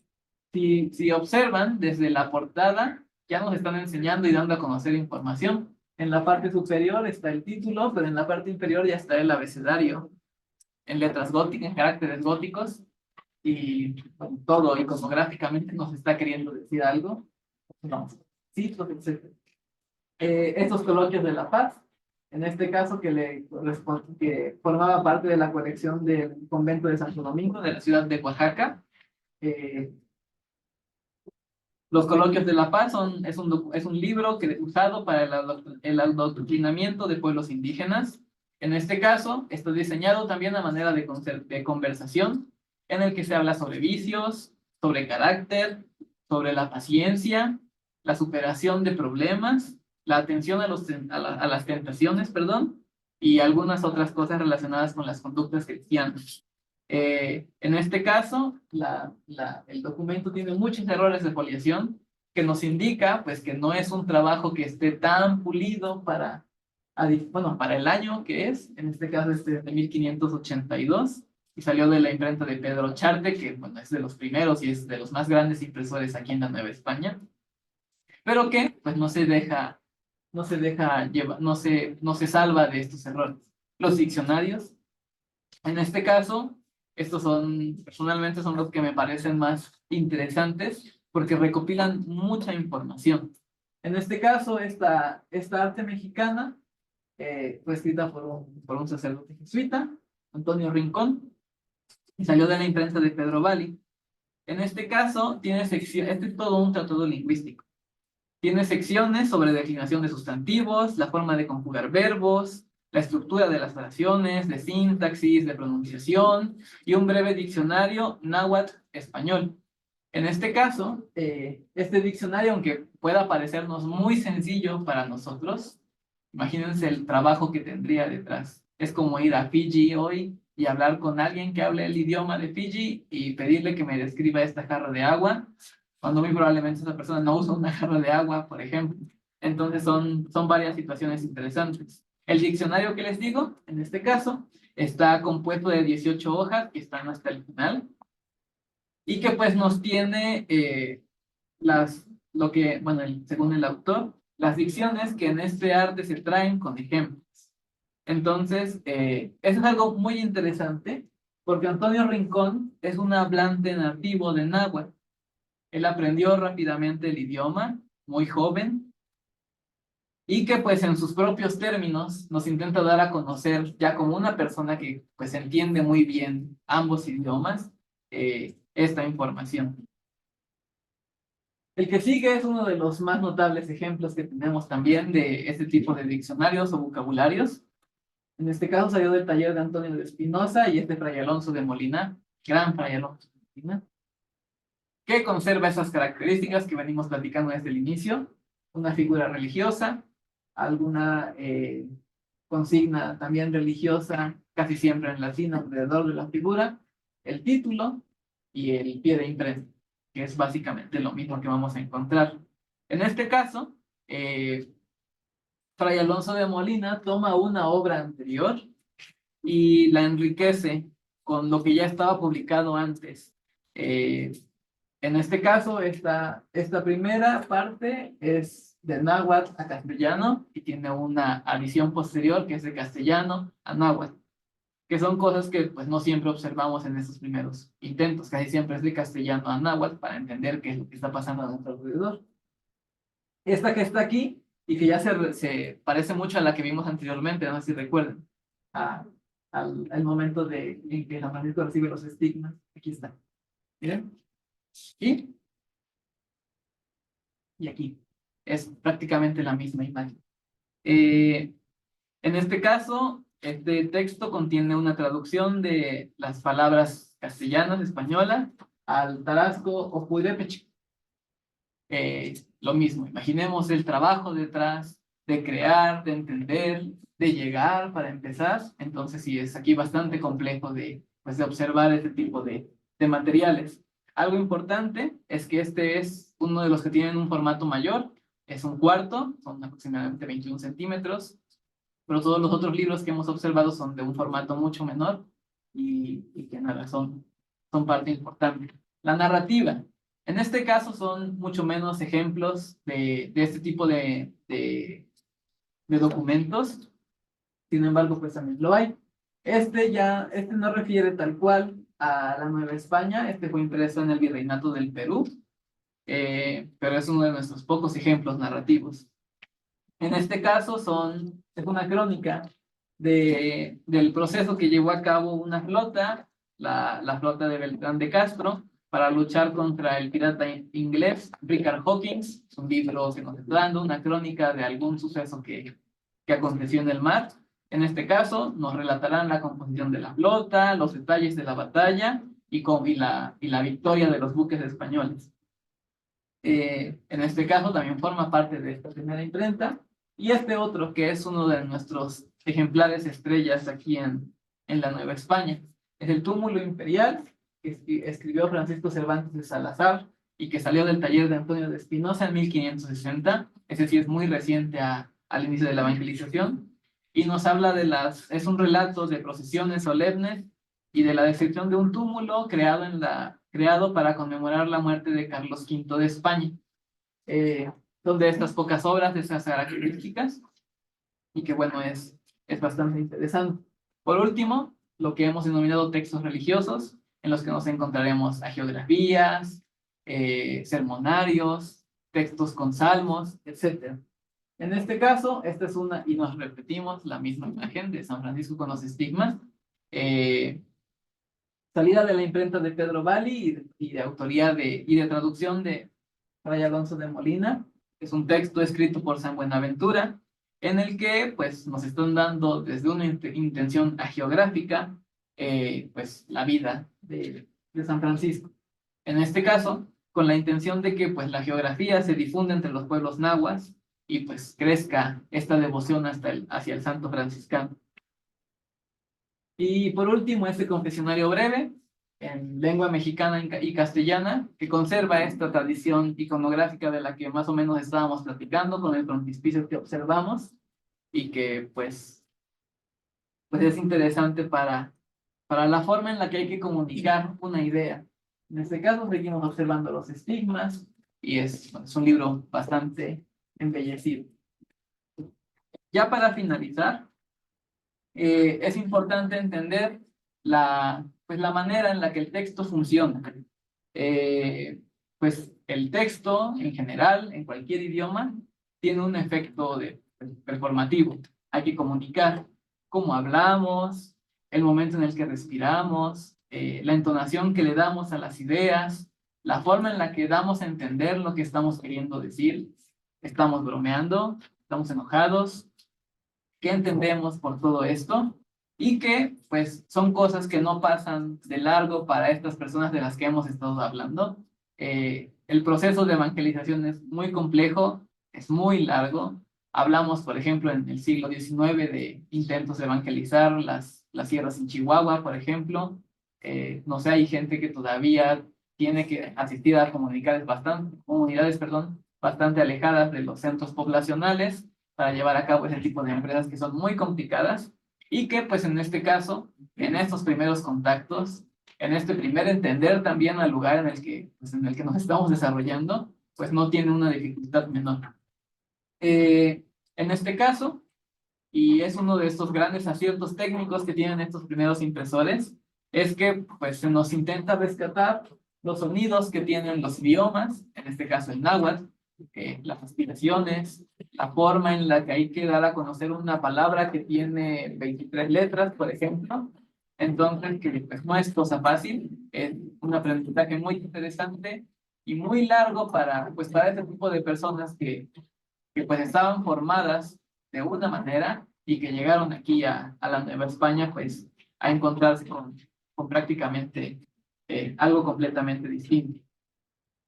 [SPEAKER 2] Si observan, desde la portada ya nos están enseñando y dando a conocer información. En la parte superior está el título, pero en la parte inferior ya está el abecedario en letras góticas, en caracteres góticos, y con todo iconográficamente nos está queriendo decir algo. No, sí, etc. Estos coloquios de La Paz, en este caso que formaba parte de la colección del convento de Santo Domingo de la ciudad de Oaxaca. Los coloquios de La Paz es un libro usado para el adoctrinamiento de pueblos indígenas. En este caso, está diseñado también a manera de conversación, en el que se habla sobre vicios, sobre carácter, sobre la paciencia, la superación de problemas, la atención a las tentaciones, perdón, y algunas otras cosas relacionadas con las conductas cristianas. En este caso, el documento tiene muchos errores de foliación que nos indica pues, que no es un trabajo que esté tan pulido para el año que es. En este caso es de 1582 y salió de la imprenta de Pedro Charte, que bueno, es de los primeros y es de los más grandes impresores aquí en la Nueva España, pero que pues, no se deja llevar, no se salva de estos errores. Los diccionarios, en este caso, personalmente son los que me parecen más interesantes porque recopilan mucha información. En este caso, esta arte mexicana fue escrita por un sacerdote jesuita, Antonio Rincón, y salió de la imprenta de Pedro Valli. En este caso, este es todo un tratado lingüístico. Tiene secciones sobre declinación de sustantivos, la forma de conjugar verbos, la estructura de las oraciones, de sintaxis, de pronunciación y un breve diccionario náhuatl-español. En este caso, este diccionario, aunque pueda parecernos muy sencillo para nosotros, imagínense el trabajo que tendría detrás. Es como ir a Fiji hoy y hablar con alguien que hable el idioma de Fiji y pedirle que me describa esta jarra de agua, cuando muy probablemente esa persona no usa una jarra de agua, por ejemplo. Entonces son varias situaciones interesantes. El diccionario que les digo, en este caso, está compuesto de 18 hojas que están hasta el final y que pues nos tiene según el autor, las dicciones que en este arte se traen con ejemplos. Entonces, eso es algo muy interesante porque Antonio Rincón es un hablante nativo de náhuatl. Él aprendió rápidamente el idioma, muy joven, y que pues en sus propios términos nos intenta dar a conocer ya como una persona que pues entiende muy bien ambos idiomas, esta información. El que sigue es uno de los más notables ejemplos que tenemos también de este tipo de diccionarios o vocabularios. En este caso salió del taller de Antonio de Espinosa y Fray Alonso de Molina, gran Fray Alonso de Molina, que conserva esas características que venimos platicando desde el inicio: una figura religiosa, alguna consigna también religiosa, casi siempre en latín alrededor de la figura, el título y el pie de imprenta, que es básicamente lo mismo que vamos a encontrar. En este caso, Fray Alonso de Molina toma una obra anterior y la enriquece con lo que ya estaba publicado antes. En este caso, esta primera parte es de náhuatl a castellano y tiene una adición posterior que es de castellano a náhuatl, que son cosas que pues no siempre observamos en estos primeros intentos. Casi siempre es de castellano a náhuatl para entender qué es lo que está pasando a nuestro alrededor. Esta que está aquí y que ya se parece mucho a la que vimos anteriormente, no sé si recuerdan, al momento en que San Francisco recibe los estigmas. Aquí está. Miren. Y aquí es prácticamente la misma imagen. En este caso, este texto contiene una traducción de las palabras castellanas, españolas, al tarasco o purépecha. Lo mismo, imaginemos el trabajo detrás de crear, de entender, de llegar para empezar. Entonces sí, es aquí bastante complejo de observar este tipo de materiales. Algo importante es que este es uno de los que tienen un formato mayor, es un cuarto, son aproximadamente 21 centímetros, pero todos los otros libros que hemos observado son de un formato mucho menor y que nada, son parte importante. La narrativa. En este caso son mucho menos ejemplos de este tipo de documentos. Sin embargo, pues también lo hay. Este no refiere tal cual a la Nueva España. Este fue impreso en el Virreinato del Perú, pero es uno de nuestros pocos ejemplos narrativos. En este caso es una crónica del proceso que llevó a cabo una flota, la flota de Beltrán de Castro, para luchar contra el pirata inglés Richard Hawkins. Es un libro que nos está dando una crónica de algún suceso que aconteció en el mar. En este caso, nos relatarán la composición de la flota, los detalles de la batalla y la victoria de los buques españoles. En este caso, también forma parte de esta primera imprenta. Y este otro, que es uno de nuestros ejemplares estrellas aquí en la Nueva España, es el Túmulo Imperial, que escribió Francisco Cervantes de Salazar y que salió del taller de Antonio de Espinosa en 1560. Ese sí es muy reciente al inicio de la evangelización. Y nos habla es un relato de procesiones solemnes y de la descripción de un túmulo creado para conmemorar la muerte de Carlos V de España. Son de estas pocas obras, de esas características, y que bueno, es bastante interesante. Por último, lo que hemos denominado textos religiosos, en los que nos encontraremos hagiografías, sermonarios, textos con salmos, etc. En este caso, esta es y nos repetimos la misma imagen de San Francisco con los estigmas, salida de la imprenta de Pedro Valli y de autoría y de traducción de Fray Alonso de Molina. Es un texto escrito por San Buenaventura, en el que pues nos están dando desde una intención hagiográfica pues la vida de San Francisco. En este caso, con la intención de que pues la geografía se difunda entre los pueblos nahuas y pues crezca esta devoción hacia el santo franciscano. Y por último, este confesionario breve, en lengua mexicana y castellana, que conserva esta tradición iconográfica de la que más o menos estábamos platicando con el frontispicio que observamos, y que pues es interesante para la forma en la que hay que comunicar una idea. En este caso seguimos observando los estigmas, y es un libro bastante embellecido. Ya para finalizar, es importante entender pues la manera en la que el texto funciona. Pues el texto, en general, en cualquier idioma, tiene un efecto performativo. Hay que comunicar cómo hablamos, el momento en el que respiramos, la entonación que le damos a las ideas, la forma en la que damos a entender lo que estamos queriendo decir. ¿Estamos bromeando? ¿Estamos enojados? ¿Qué entendemos por todo esto? Y que pues son cosas que no pasan de largo para estas personas de las que hemos estado hablando. El proceso de evangelización es muy complejo, es muy largo. Hablamos, por ejemplo, en el siglo XIX de intentos de evangelizar las sierras en Chihuahua, por ejemplo. No sé, hay gente que todavía tiene que asistir a comunidades bastante alejadas de los centros poblacionales para llevar a cabo ese tipo de empresas que son muy complicadas y que pues en este caso, en estos primeros contactos, en este primer entender también al lugar en el que nos estamos desarrollando, pues no tiene una dificultad menor. En este caso, y es uno de estos grandes aciertos técnicos que tienen estos primeros impresores, es que pues se nos intenta rescatar los sonidos que tienen los idiomas, en este caso el náhuatl, las aspiraciones, la forma en la que hay que dar a conocer una palabra que tiene 23 letras, por ejemplo. Entonces, que pues, no es cosa fácil, es un aprendizaje muy interesante y muy largo para este tipo de personas que pues estaban formadas de una manera y que llegaron aquí a la Nueva España pues a encontrarse con prácticamente algo completamente distinto.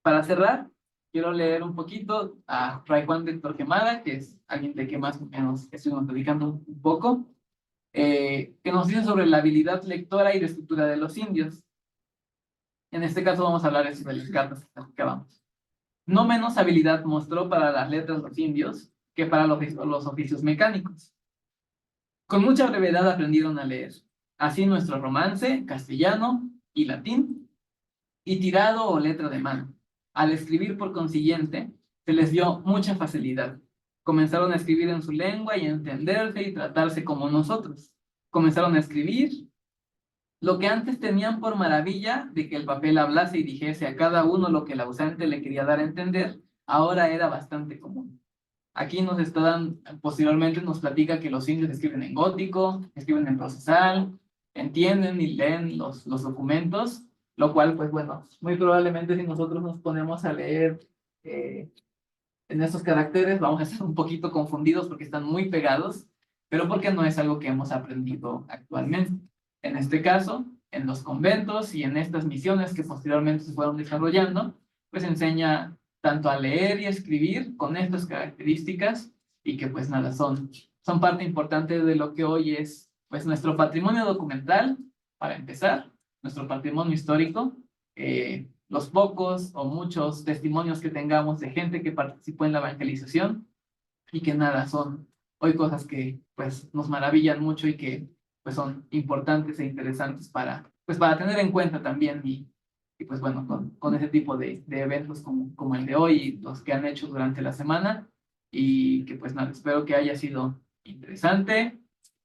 [SPEAKER 2] Para cerrar, quiero leer un poquito a Fray Juan de Torquemada, que es alguien de que más o menos estuvimos dedicando un poco, que nos dice sobre la habilidad lectora y de escritura de los indios. En este caso vamos a hablar de las cartas que acabamos. No menos habilidad mostró para las letras los indios que para los oficios mecánicos. Con mucha brevedad aprendieron a leer. Así nuestro romance, castellano y latín, y tirado o letra de mano. Al escribir, por consiguiente, se les dio mucha facilidad. Comenzaron a escribir en su lengua y a entenderse y tratarse como nosotros. Comenzaron a escribir lo que antes tenían por maravilla de que el papel hablase y dijese a cada uno lo que el ausente le quería dar a entender, ahora era bastante común. Aquí nos están, posteriormente nos platica que los indios escriben en gótico, escriben en procesal, entienden y leen los documentos, lo cual, pues bueno, muy probablemente si nosotros nos ponemos a leer en estos caracteres, vamos a estar un poquito confundidos porque están muy pegados, pero porque no es algo que hemos aprendido actualmente. En este caso, en los conventos y en estas misiones que posteriormente se fueron desarrollando, pues enseña tanto a leer y a escribir con estas características y que pues nada, son parte importante de lo que hoy es pues nuestro patrimonio documental, para empezar, nuestro patrimonio histórico, los pocos o muchos testimonios que tengamos de gente que participó en la evangelización y que nada, son hoy cosas que pues nos maravillan mucho y que pues son importantes e interesantes pues para tener en cuenta también y pues bueno, con ese tipo de eventos como el de hoy y los que han hecho durante la semana y que pues nada, espero que haya sido interesante,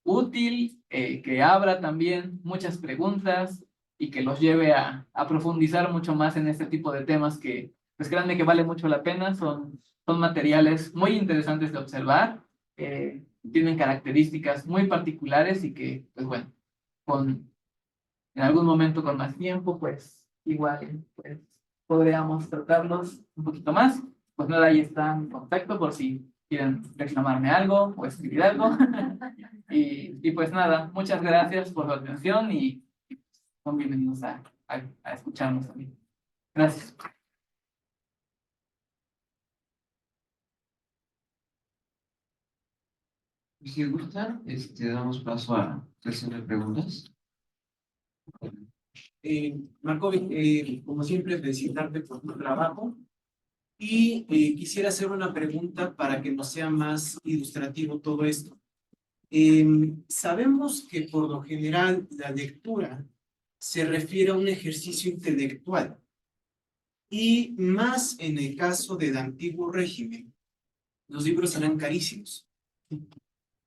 [SPEAKER 2] útil, que abra también muchas preguntas y que los lleve a profundizar mucho más en este tipo de temas que pues créanme que vale mucho la pena, son materiales muy interesantes de observar, tienen características muy particulares y que, pues bueno, en algún momento con más tiempo, pues igual pues, podríamos tratarlos un poquito más. Pues nada, ahí está mi contacto por si quieren reclamarme algo o escribir algo. Y pues nada, muchas gracias por su atención y son bienvenidos a escucharnos también. Gracias.
[SPEAKER 1] Si gustan, damos paso a sesión de preguntas.
[SPEAKER 3] Marco, como siempre, felicitarte por tu trabajo y quisiera hacer una pregunta para que nos sea más ilustrativo todo esto. Sabemos que por lo general la lectura se refiere a un ejercicio intelectual y más en el caso del antiguo régimen, los libros eran carísimos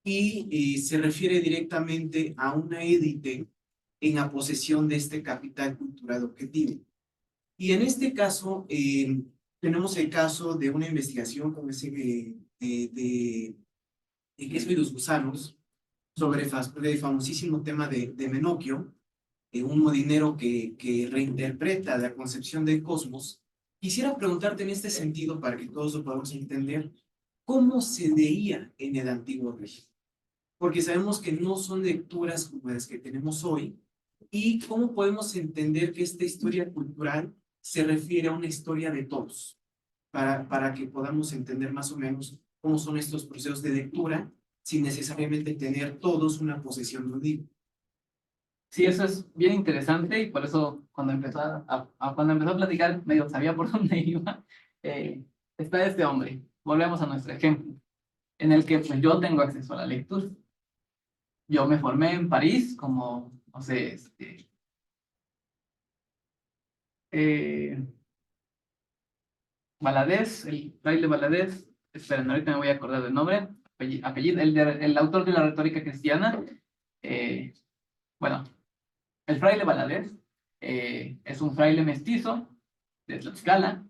[SPEAKER 3] y se refiere directamente a una élite en la posesión de este capital cultural objetivo. Y en este caso, tenemos el caso de una investigación como ese de Queso y los gusanos, sobre el famosísimo tema de Menocchio, un molinero que reinterpreta la concepción del cosmos. Quisiera preguntarte en este sentido, para que todos lo podamos entender, ¿cómo se leía en el antiguo régimen? Porque sabemos que no son lecturas como las que tenemos hoy, y cómo podemos entender que esta historia cultural se refiere a una historia de todos, para que podamos entender más o menos cómo son estos procesos de lectura, sin necesariamente tener todos una posesión de un libro.
[SPEAKER 2] Sí, eso es bien interesante y por eso cuando empezó cuando empezó a platicar medio sabía por dónde iba. Está este hombre, volvemos a nuestro ejemplo, en el que pues, yo tengo acceso a la lectura. Yo me formé en París como, no sé, Valadez, el fraile Valadez, esperen, ahorita me voy a acordar del nombre, apellido, el autor de la retórica cristiana, bueno, el fraile Valadez es un fraile mestizo de Tlaxcala,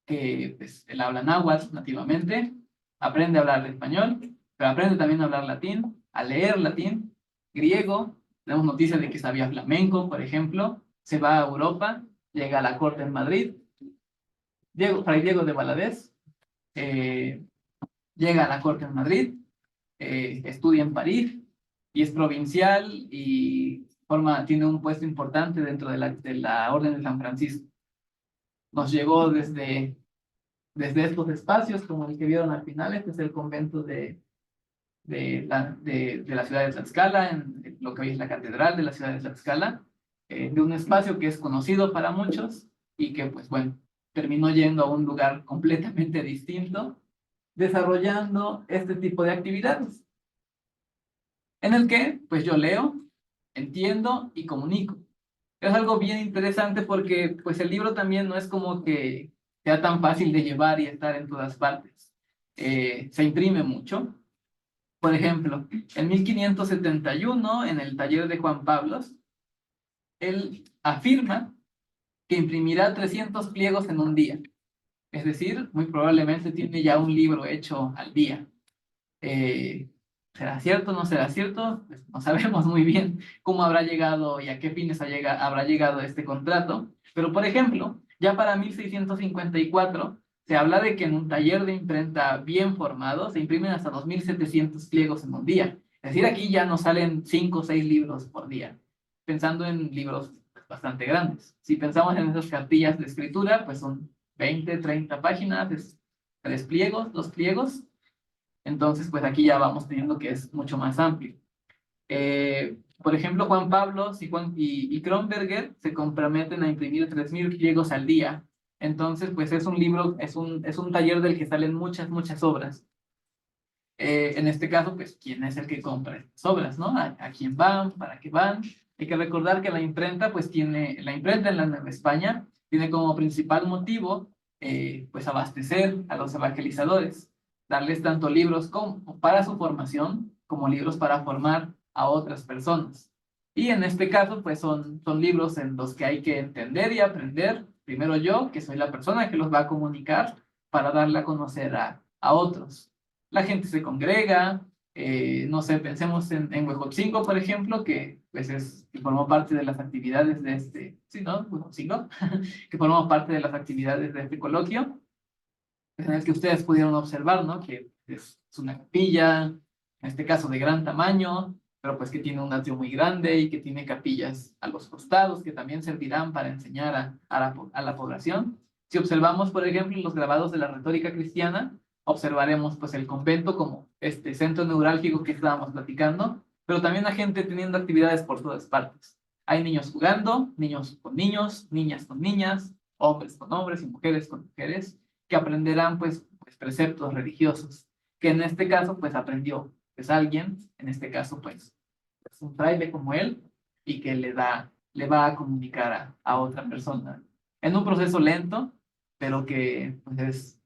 [SPEAKER 2] que pues, él habla náhuatl nativamente, aprende a hablar español, pero aprende también a hablar latín, a leer latín, griego, tenemos noticias de que sabía flamenco, por ejemplo, se va a Europa, llega a la corte en Madrid, Fray Diego de Valadez, llega a la corte en Madrid, estudia en París y es provincial y tiene un puesto importante dentro de la Orden de San Francisco. Nos llegó desde estos espacios, como el que vieron al final, este es el convento de la ciudad de Tlaxcala, en lo que hoy es la catedral de la ciudad de Tlaxcala, de un espacio que es conocido para muchos y que, pues bueno, terminó yendo a un lugar completamente distinto, desarrollando este tipo de actividades. en el que pues yo leo, entiendo y comunico. Es algo bien interesante porque pues el libro también no es como que sea tan fácil de llevar y estar en todas partes. Se imprime mucho. Por ejemplo, en 1571, en el taller de Juan Pablos, él afirma que imprimirá 300 pliegos en un día. Es decir, muy probablemente tiene ya un libro hecho al día. ¿Será cierto o no será cierto? Pues no sabemos muy bien cómo habrá llegado y a qué fines habrá llegado este contrato. Pero, por ejemplo, ya para 1654 se habla de que en un taller de imprenta bien formado se imprimen hasta 2700 pliegos en un día. Es decir, aquí ya nos salen 5 o 6 libros por día, pensando en libros bastante grandes. Si pensamos en esas cartillas de escritura, pues son 20, 30 páginas, es 3 pliegos, 2 pliegos. Entonces, pues aquí ya vamos teniendo que es mucho más amplio. Por ejemplo, Juan Pablo y Kronberger se comprometen a imprimir 3000 pliegos al día. Entonces, pues es un libro, es un taller del que salen muchas, muchas obras. En este caso, pues, ¿quién es el que compra estas obras, no? ¿A quién van? ¿Para qué van? Hay que recordar que la imprenta, pues, la imprenta en la Nueva España tiene como principal motivo, pues, abastecer a los evangelizadores, darles tanto libros como para su formación, como libros para formar a otras personas. Y en este caso, pues, son libros en los que hay que entender y aprender, primero yo, que soy la persona que los va a comunicar, para darle a conocer a otros. La gente se congrega, no sé, pensemos en Huejotzingo, por ejemplo, que pues que formó parte de las actividades de sí, ¿no? Huejotzingo, que formó parte de las actividades de este coloquio, en el que ustedes pudieron observar, ¿no? Que es una capilla, en este caso de gran tamaño, pero pues que tiene un atrio muy grande y que tiene capillas a los costados que también servirán para enseñar a la población. Si observamos, por ejemplo, los grabados de la retórica cristiana, observaremos pues el convento como este centro neurálgico que estábamos platicando, pero también a gente teniendo actividades por todas partes. Hay niños jugando, niños con niños, niñas con niñas, hombres con hombres y mujeres con mujeres, que aprenderán pues preceptos religiosos, que en este caso pues aprendió pues alguien, en este caso pues un fraile como él, y que le va a comunicar a otra persona en un proceso lento, pero que pues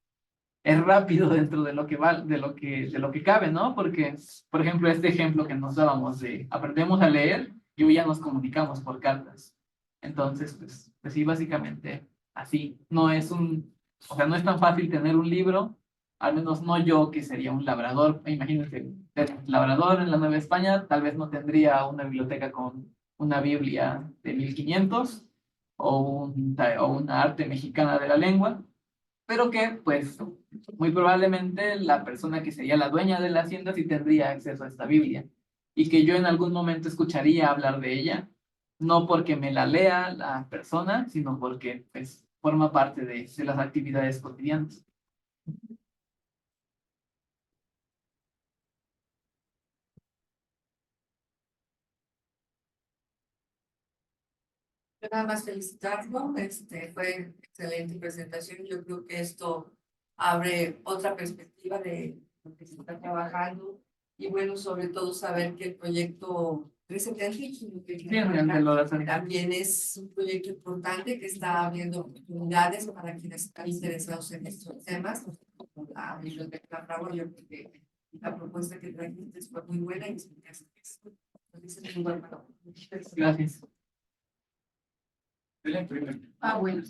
[SPEAKER 2] es rápido dentro de lo que va, de lo que cabe, ¿no? Porque, por ejemplo, este ejemplo que nos dábamos de aprendemos a leer y hoy ya nos comunicamos por cartas. Entonces, pues sí, básicamente así. O sea, no es tan fácil tener un libro, al menos no yo, que sería un labrador. Imagínense, ser labrador en la Nueva España, tal vez no tendría una biblioteca con una Biblia de 1500 o una arte mexicana de la lengua, pero que, pues, muy probablemente la persona que sería la dueña de la hacienda sí tendría acceso a esta Biblia y que yo en algún momento escucharía hablar de ella, no porque me la lea la persona, sino porque, pues, forma parte de las actividades cotidianas.
[SPEAKER 4] Yo nada más felicitarlo, fue excelente presentación. Yo creo que esto abre otra perspectiva de lo que se está trabajando y bueno, sobre todo saber que el proyecto 375 que también es un proyecto importante que está abriendo oportunidades para quienes están interesados en estos temas. La biblioteca Bravo, yo creo que la propuesta que trajiste fue muy buena y explicaste esto.
[SPEAKER 2] Gracias.
[SPEAKER 5] Bueno,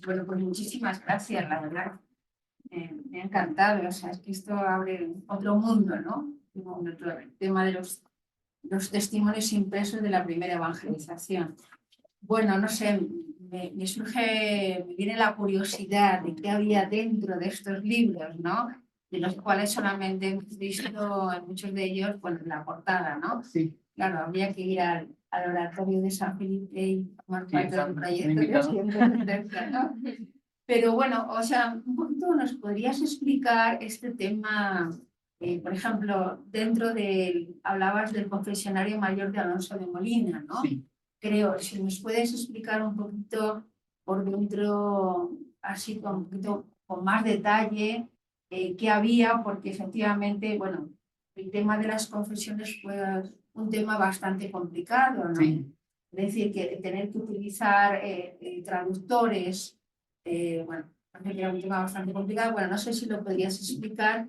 [SPEAKER 5] bueno, pues muchísimas gracias, la verdad. Me ha encantado, o sea, es que esto abre otro mundo, ¿no? El tema de los testimonios impresos de la primera evangelización. Bueno, no sé, me viene la curiosidad de qué había dentro de estos libros, ¿no? De los cuales solamente hemos visto en muchos de ellos, bueno, la portada, ¿no?
[SPEAKER 2] Sí.
[SPEAKER 5] Claro, habría que ir al oratorio de San Felipe y formar parte del proyecto, ¿no? Pero bueno, o sea, un poquito nos podrías explicar este tema, por ejemplo, hablabas del confesionario mayor de Alonso de Molina, ¿no?
[SPEAKER 2] Sí.
[SPEAKER 5] Creo, si nos puedes explicar un poquito por dentro, así con más detalle, qué había, porque efectivamente, bueno, el tema de las confesiones fue un tema bastante complicado, ¿no?
[SPEAKER 2] Sí.
[SPEAKER 5] Es decir, que tener que utilizar traductores, bueno, parece que era un tema bastante complicado. Bueno, no sé si lo podrías explicar.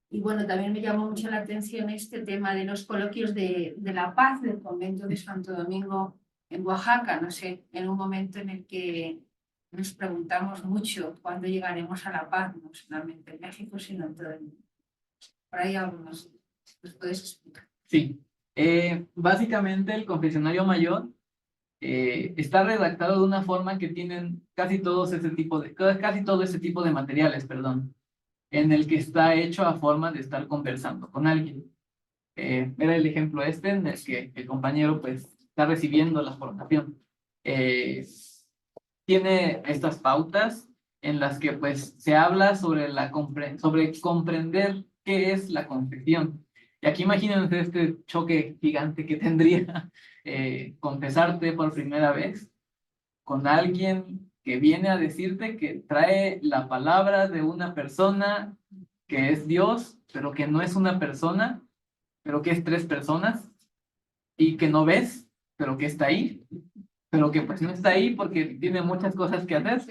[SPEAKER 5] Y bueno, también me llamó mucho la atención este tema de los coloquios de la paz del convento de Santo Domingo en Oaxaca. No sé, en un momento en el que nos preguntamos mucho cuándo llegaremos a la paz, no solamente en México, sino en todo el mundo. Por ahí algunos, ¿los puedes explicar?
[SPEAKER 2] Sí. Básicamente el confesionario mayor está redactado de una forma que tienen casi todo ese tipo de materiales, perdón, en el que está hecho a forma de estar conversando con alguien. Era el ejemplo este en el que el compañero pues está recibiendo la formación. Tiene estas pautas en las que pues se habla sobre sobre comprender qué es la confesión. Y aquí imagínense este choque gigante que tendría confesarte por primera vez con alguien que viene a decirte que trae la palabra de una persona que es Dios, pero que no es una persona, pero que es tres personas, y que no ves, pero que está ahí, pero que pues no está ahí porque tiene muchas cosas que hacer,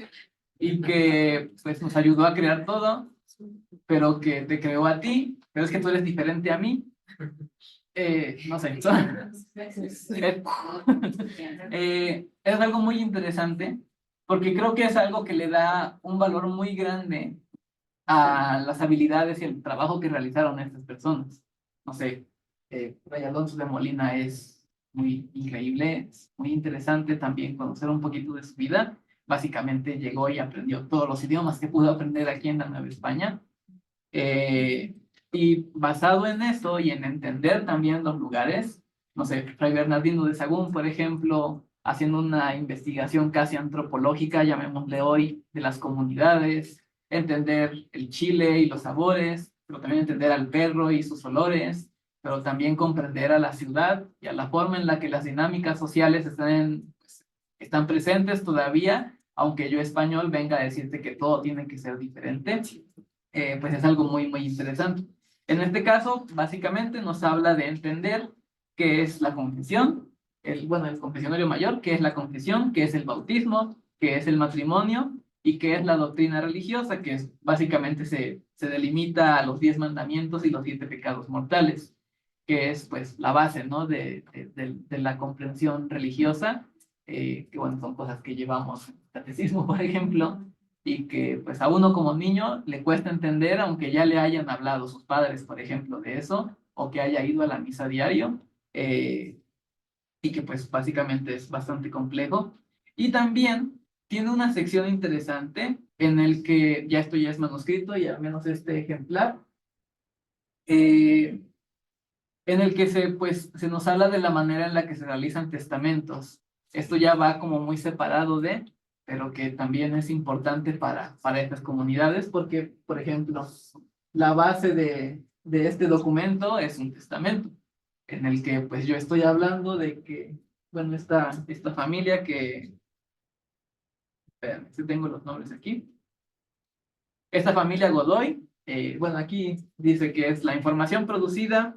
[SPEAKER 2] y que pues nos ayudó a crear todo, pero que te creó a ti, pero es que tú eres diferente a mí. No sé. Es algo muy interesante porque creo que es algo que le da un valor muy grande a las habilidades y el trabajo que realizaron estas personas. No sé, Fray Alonso de Molina es muy increíble, es muy interesante también conocer un poquito de su vida. Básicamente llegó y aprendió todos los idiomas que pudo aprender aquí en la Nueva España. Y basado en eso y en entender también los lugares, no sé, Fray Bernardino de Sahagún, por ejemplo, haciendo una investigación casi antropológica, llamémosle hoy, de las comunidades, entender el chile y los sabores, pero también entender al perro y sus olores, pero también comprender a la ciudad y a la forma en la que las dinámicas sociales están presentes todavía, aunque yo español venga a decirte que todo tiene que ser diferente. Pues es algo muy, muy interesante. En este caso, básicamente nos habla de entender qué es la confesión, el confesionario mayor, qué es la confesión, qué es el bautismo, qué es el matrimonio y qué es la doctrina religiosa, que es, básicamente se delimita a los 10 mandamientos y los 7 pecados mortales, que es pues la base, ¿no? de la comprensión religiosa, que bueno, son cosas que llevamos en el catecismo, por ejemplo, y que pues a uno como niño le cuesta entender, aunque ya le hayan hablado sus padres, por ejemplo, de eso, o que haya ido a la misa diario, y que pues básicamente es bastante complejo. Y también tiene una sección interesante en el que ya esto ya es manuscrito, y al menos este ejemplar, en el que se nos habla de la manera en la que se realizan testamentos. Esto ya va como muy separado pero que también es importante para estas comunidades, porque, por ejemplo, la base de este documento es un testamento, en el que pues yo estoy hablando de que, bueno, esta familia que, espérame, si tengo los nombres aquí, esta familia Godoy, bueno, aquí dice que es la información producida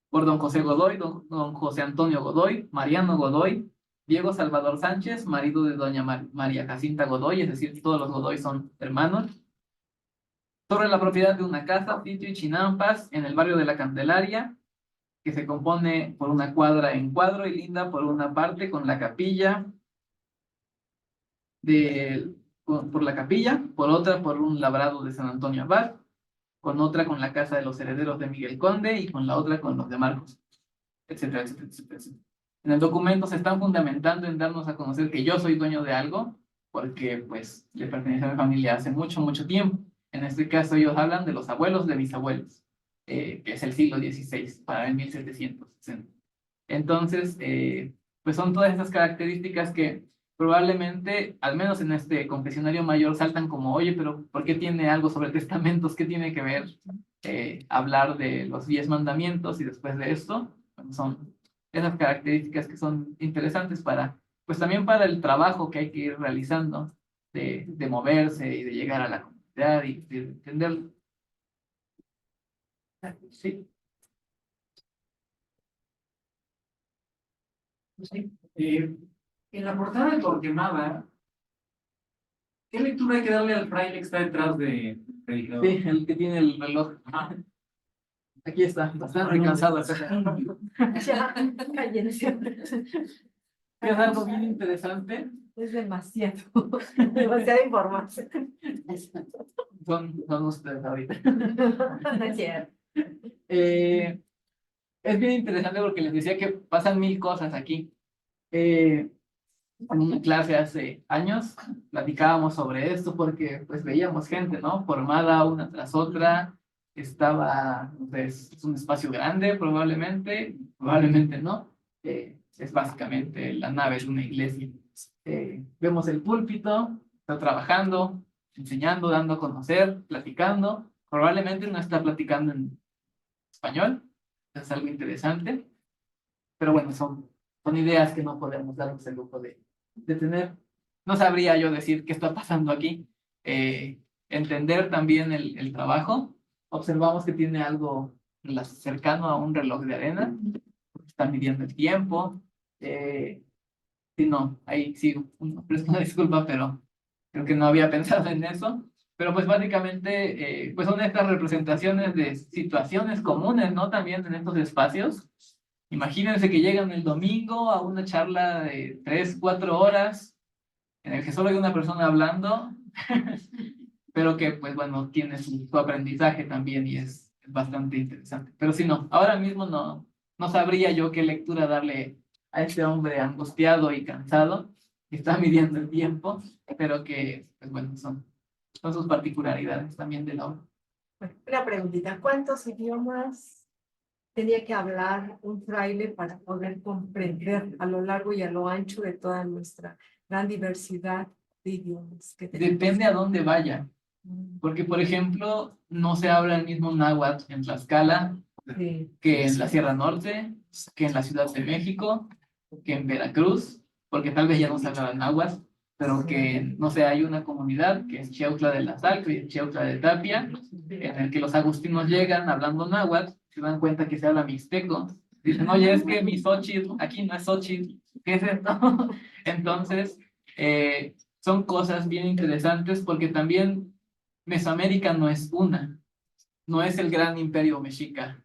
[SPEAKER 2] por don José Godoy, don José Antonio Godoy, Mariano Godoy, Diego Salvador Sánchez, marido de doña María Jacinta Godoy, es decir, todos los Godoy son hermanos, sobre la propiedad de una casa, sitio y chinampas en el barrio de la Candelaria, que se compone por una cuadra en cuadro y linda por una parte con la capilla, por la capilla, por otra por un labrado de San Antonio Abad, con otra con la casa de los herederos de Miguel Conde y con la otra con los de Marcos, etcétera, etcétera, etcétera, etcétera. En el documento se están fundamentando en darnos a conocer que yo soy dueño de algo, porque pues le pertenece a mi familia hace mucho, mucho tiempo. En este caso ellos hablan de los abuelos de mis abuelos, que es el siglo XVI, para el 1760. Entonces, pues son todas esas características que probablemente, al menos en este confesionario mayor, saltan como, oye, pero ¿por qué tiene algo sobre testamentos? ¿Qué tiene que ver hablar de los 10 mandamientos y después de esto? Bueno, son esas características que son interesantes pues también para el trabajo que hay que ir realizando, de moverse y de llegar a la comunidad y de entender. Sí.
[SPEAKER 6] Sí. En la portada de Torquemada, ¿qué lectura hay que darle al fraile que está detrás de predicador?
[SPEAKER 2] Sí, el que tiene el reloj. Aquí está, bastante cansado. Es algo bien interesante.
[SPEAKER 7] Es demasiado, demasiada información.
[SPEAKER 2] Son ustedes ahorita.
[SPEAKER 7] No es cierto.
[SPEAKER 2] Es bien interesante porque les decía que pasan mil cosas aquí. En una clase hace años platicábamos sobre esto porque pues veíamos gente, ¿no? Formada una tras otra. Estaba, pues, es un espacio grande probablemente, probablemente no. Es básicamente la nave de una iglesia. Vemos el púlpito, está trabajando, enseñando, dando a conocer, platicando. Probablemente no está platicando en español, es algo interesante, pero bueno, son ideas que no podemos darnos el lujo de tener. No sabría yo decir qué está pasando aquí. Entender también el trabajo. Observamos que tiene algo cercano a un reloj de arena, está midiendo el tiempo. Sí, no, ahí sí, ofrezco una disculpa, pero creo que no había pensado en eso. Pero pues básicamente, pues son estas representaciones de situaciones comunes, ¿no? También en estos espacios. Imagínense que llegan el domingo a una charla de 3, 4 horas, en el que solo hay una persona hablando, pero que pues bueno, tiene su aprendizaje también y es bastante interesante. Pero sí, no, ahora mismo no sabría yo qué lectura darle a este hombre angustiado y cansado, que está midiendo el tiempo, pero que, pues bueno, son sus particularidades también de la obra.
[SPEAKER 7] Una preguntita, ¿cuántos idiomas tenía que hablar un fraile para poder comprender a lo largo y a lo ancho de toda nuestra gran diversidad de idiomas que tenemos?
[SPEAKER 2] Depende a dónde vaya, porque por ejemplo, no se habla el mismo náhuatl en Tlaxcala
[SPEAKER 7] Sí.
[SPEAKER 2] que en la Sierra Norte, que en la Ciudad de México, que en Veracruz, porque tal vez ya no se habla náhuatl, pero que, no sé, hay una comunidad que es Chiautla de la Sal y Chiautla de Tapia, en el que los agustinos llegan hablando náhuatl, se dan cuenta que se habla mixteco, dicen, oye, es que mi Xochitl, aquí no es Xochitl, ¿qué es esto? Entonces, son cosas bien interesantes porque también Mesoamérica no es una, no es el gran imperio mexica,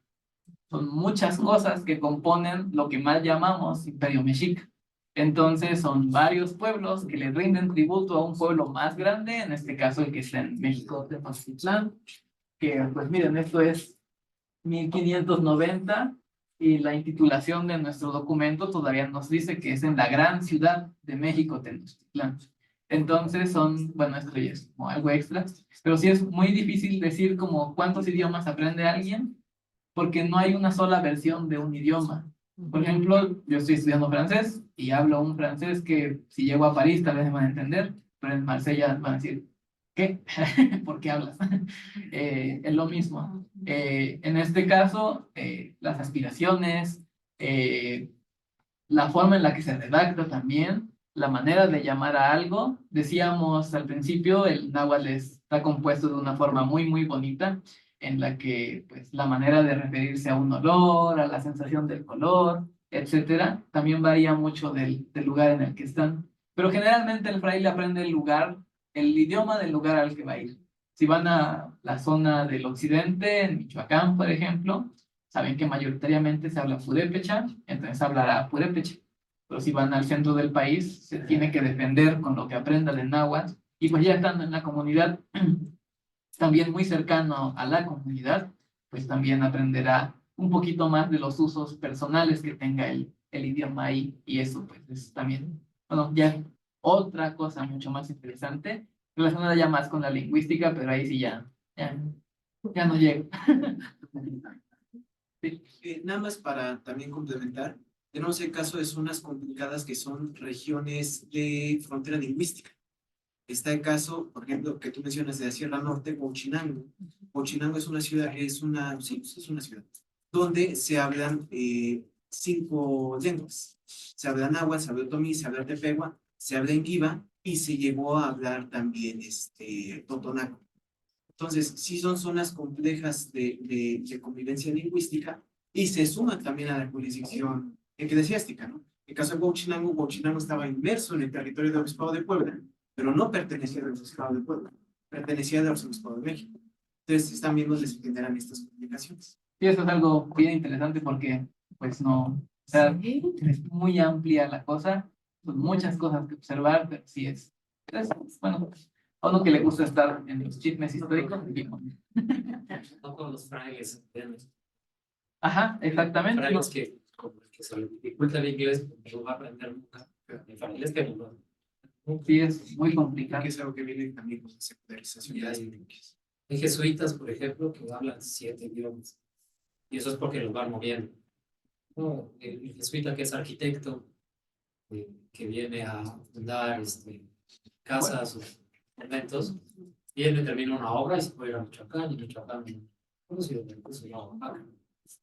[SPEAKER 2] son muchas cosas que componen lo que más llamamos Imperio Mexica. Entonces son varios pueblos que le rinden tributo a un pueblo más grande, en este caso el que está en México, Tenochtitlán, que pues miren, esto es 1590 y la intitulación de nuestro documento todavía nos dice que es en la gran ciudad de México, Tenochtitlán. Entonces son, bueno, esto ya es como algo extra, pero sí es muy difícil decir como cuántos idiomas aprende alguien, porque no hay una sola versión de un idioma. Por ejemplo, yo estoy estudiando francés y hablo un francés que si llego a París tal vez me van a entender, pero en Marsella van a decir, ¿qué? ¿Por qué hablas? Es lo mismo. En este caso, las aspiraciones, la forma en la que se redacta también, la manera de llamar a algo. Decíamos al principio, el náhuatl está compuesto de una forma muy, muy bonita, en la que pues, la manera de referirse a un olor, a la sensación del color, etcétera, también varía mucho del lugar en el que están. Pero generalmente el fraile aprende el lugar, el idioma del lugar al que va a ir. Si van a la zona del occidente, en Michoacán, por ejemplo, saben que mayoritariamente se habla purépecha, entonces hablará purépecha. Pero si van al centro del país, se tiene que defender con lo que aprenda de náhuatl. Y pues ya estando en la comunidad, también muy cercano a la comunidad, pues también aprenderá un poquito más de los usos personales que tenga el idioma ahí. Y eso pues es también, bueno, ya otra cosa mucho más interesante, relacionada ya más con la lingüística, pero ahí sí ya no llego.
[SPEAKER 3] Nada más para también complementar, tenemos el caso de zonas complicadas que son regiones de frontera lingüística. Está el caso, por ejemplo, que tú mencionas de la Sierra Norte, Huachinango. Huachinango es una ciudad, sí, es una ciudad, donde se hablan 5 lenguas. Se habla náhuatl, se habla otomí, se habla tepehua, se habla enguiva y se llegó a hablar también totonaco. Entonces, sí son zonas complejas de convivencia lingüística y se suman también a la jurisdicción eclesiástica, ¿no? el caso de Huachinango estaba inmerso en el territorio del Obispado de Puebla, pero no pertenecía al Obispado de Puebla, pertenecía al Obispado de México. Entonces también nos les generan estas complicaciones.
[SPEAKER 2] Sí, eso es algo bien interesante porque, pues no, o sea, es muy amplia la cosa, son muchas cosas que observar, pero sí es, bueno, a uno que le gusta estar en los chismes históricos, bien.
[SPEAKER 6] No con los frailes, ¿entiendes?
[SPEAKER 2] Ajá, exactamente.
[SPEAKER 6] Frailes que, como el que se le dificulta el inglés, pues no va a aprender nunca. Hay frailes que no.
[SPEAKER 2] Sí, es muy complicado.
[SPEAKER 3] Que es algo que viene también con la secularización de las religiosas.
[SPEAKER 6] Hay jesuitas, por ejemplo, que hablan 7 idiomas. Y eso es porque los van moviendo. No, el jesuita que es arquitecto, que viene a fundar casas o conventos, viene, termina una obra y se puede ir a Michoacán, y Michoacán, ¿cómo se llama?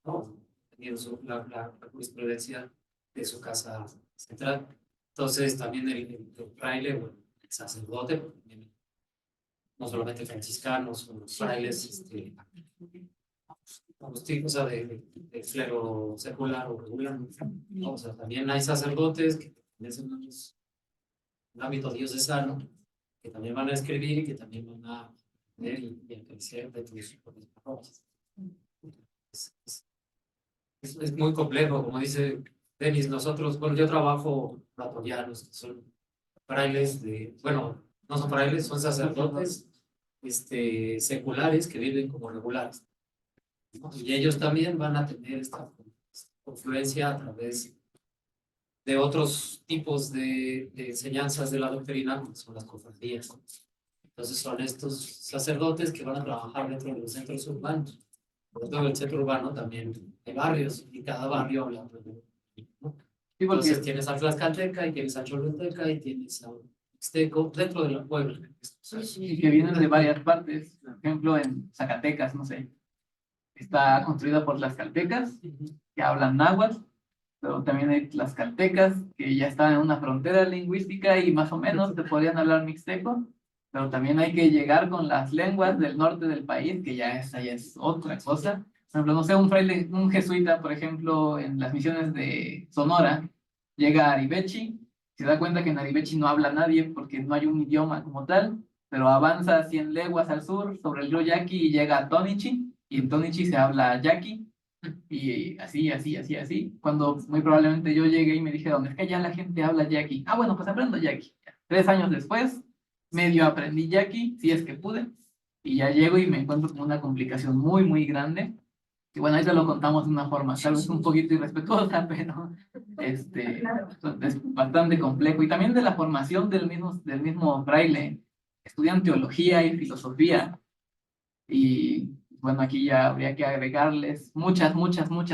[SPEAKER 6] No, teniendo la jurisprudencia de su casa central. Entonces, también el fraile, bueno, el sacerdote, porque también no solamente franciscanos o los frailes, o sea, de clero secular o regular, ¿no? O sea, también hay sacerdotes que pertenecen a un ámbito diocesano, que también van a escribir y que también van a leer y a crecer dentro de sus propias parroquias. Es muy complejo, como dice Denis, nosotros, bueno, yo trabajo pratorianos, que son frailes bueno, no son frailes, son sacerdotes seculares que viven como regulares. Y ellos también van a tener esta confluencia a través de otros tipos de enseñanzas de la doctrina, como son las cofradías. Entonces son estos sacerdotes que van a trabajar dentro de los centros urbanos. Dentro del centro urbano también hay barrios, y cada barrio habla de, ¿no? Entonces tienes a Tlaxcalteca, y tienes a Choluteca, y tienes a Mixteco, dentro de la Puebla.
[SPEAKER 2] Y que vienen de varias partes, por ejemplo en Zacatecas, no sé, está construida por tlaxcaltecas que hablan náhuatl, pero también hay tlaxcaltecas que ya están en una frontera lingüística y más o menos te podrían hablar mixteco, pero también hay que llegar con las lenguas del norte del país, que ya es otra cosa. Por ejemplo, no sé, un fraile, un jesuita, por ejemplo, en las misiones de Sonora, llega a Aribechi, se da cuenta que en Aribechi no habla nadie porque no hay un idioma como tal, pero avanza 100 leguas al sur sobre el río Yaqui y llega a Tonichi, y en Tonichi se habla yaqui, y así, cuando muy probablemente yo llegué y me dijeron, es que ya la gente habla yaqui. Ah, bueno, pues aprendo yaqui. 3 años después, medio aprendí yaqui, si es que pude, y ya llego y me encuentro con una complicación muy, muy grande, que bueno, ahí te lo contamos de una forma tal vez un poquito irrespetuosa, pero es bastante complejo. Y también de la formación del mismo fraile, estudian teología y filosofía, y bueno, aquí ya habría que agregarles muchas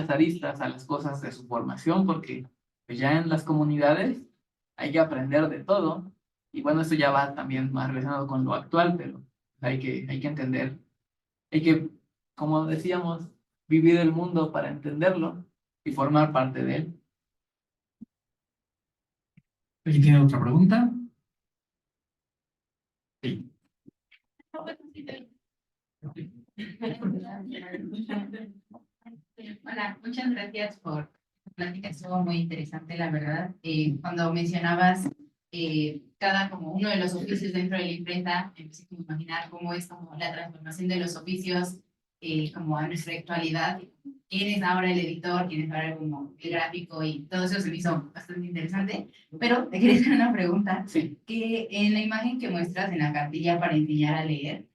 [SPEAKER 2] aristas a las cosas de su formación, porque pues ya en las comunidades hay que aprender de todo, y bueno, eso ya va también más relacionado con lo actual, pero hay que entender, hay que, como decíamos, vivir el mundo para entenderlo y formar parte de él.
[SPEAKER 8] ¿Alguien tiene otra pregunta? Sí.
[SPEAKER 9] Hola, muchas gracias por la plática, estuvo muy interesante, la verdad. Cuando mencionabas cada como uno de los oficios dentro de la imprenta, empecé a imaginar cómo es como la transformación de los oficios como a nuestra actualidad. Quién es ahora el editor, quién es ahora como el gráfico, y todo eso se me hizo bastante interesante. Pero te quería hacer una pregunta,
[SPEAKER 2] Sí.
[SPEAKER 9] que en la imagen que muestras en la cartilla para enseñar a leer,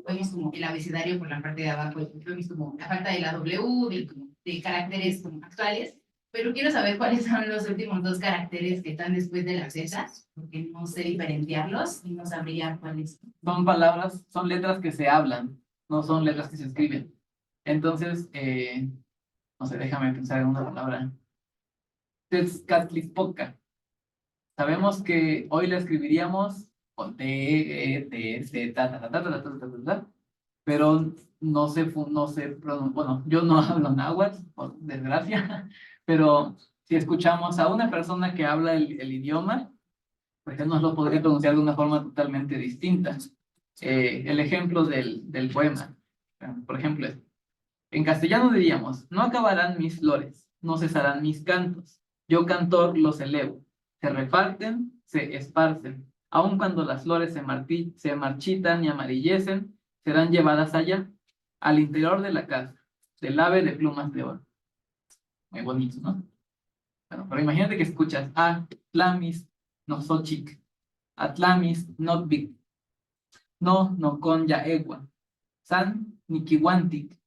[SPEAKER 9] vemos como el abecedario por la parte de abajo, vemos como la falta de la W, de caracteres como actuales, pero quiero saber cuáles son los últimos 2 caracteres que están después de la Z, porque no sé diferenciarlos y no sabría cuáles.
[SPEAKER 2] Son palabras, son letras que se hablan, no son letras que se escriben. Entonces, no sé, déjame pensar en una palabra. Tezcatlipoca. Sabemos que hoy la escribiríamos con T, E, T, Z, pero no sé, bueno, yo no hablo náhuatl, por desgracia, pero si escuchamos a una persona que habla el idioma, pues él nos lo podría pronunciar de una forma totalmente distinta. El ejemplo del poema, por ejemplo, en castellano diríamos, no acabarán mis flores, no cesarán mis cantos, Yo cantor los elevo. Se reparten, se esparcen. Aun cuando las flores se marchitan y amarillecen, serán llevadas allá, al interior de la casa, del ave de plumas de oro. Muy bonito, ¿no? Bueno, pero imagínate que escuchas Atlamis, no Xochic, Atlamis, not big, no con ya egua, San Nikiwantic,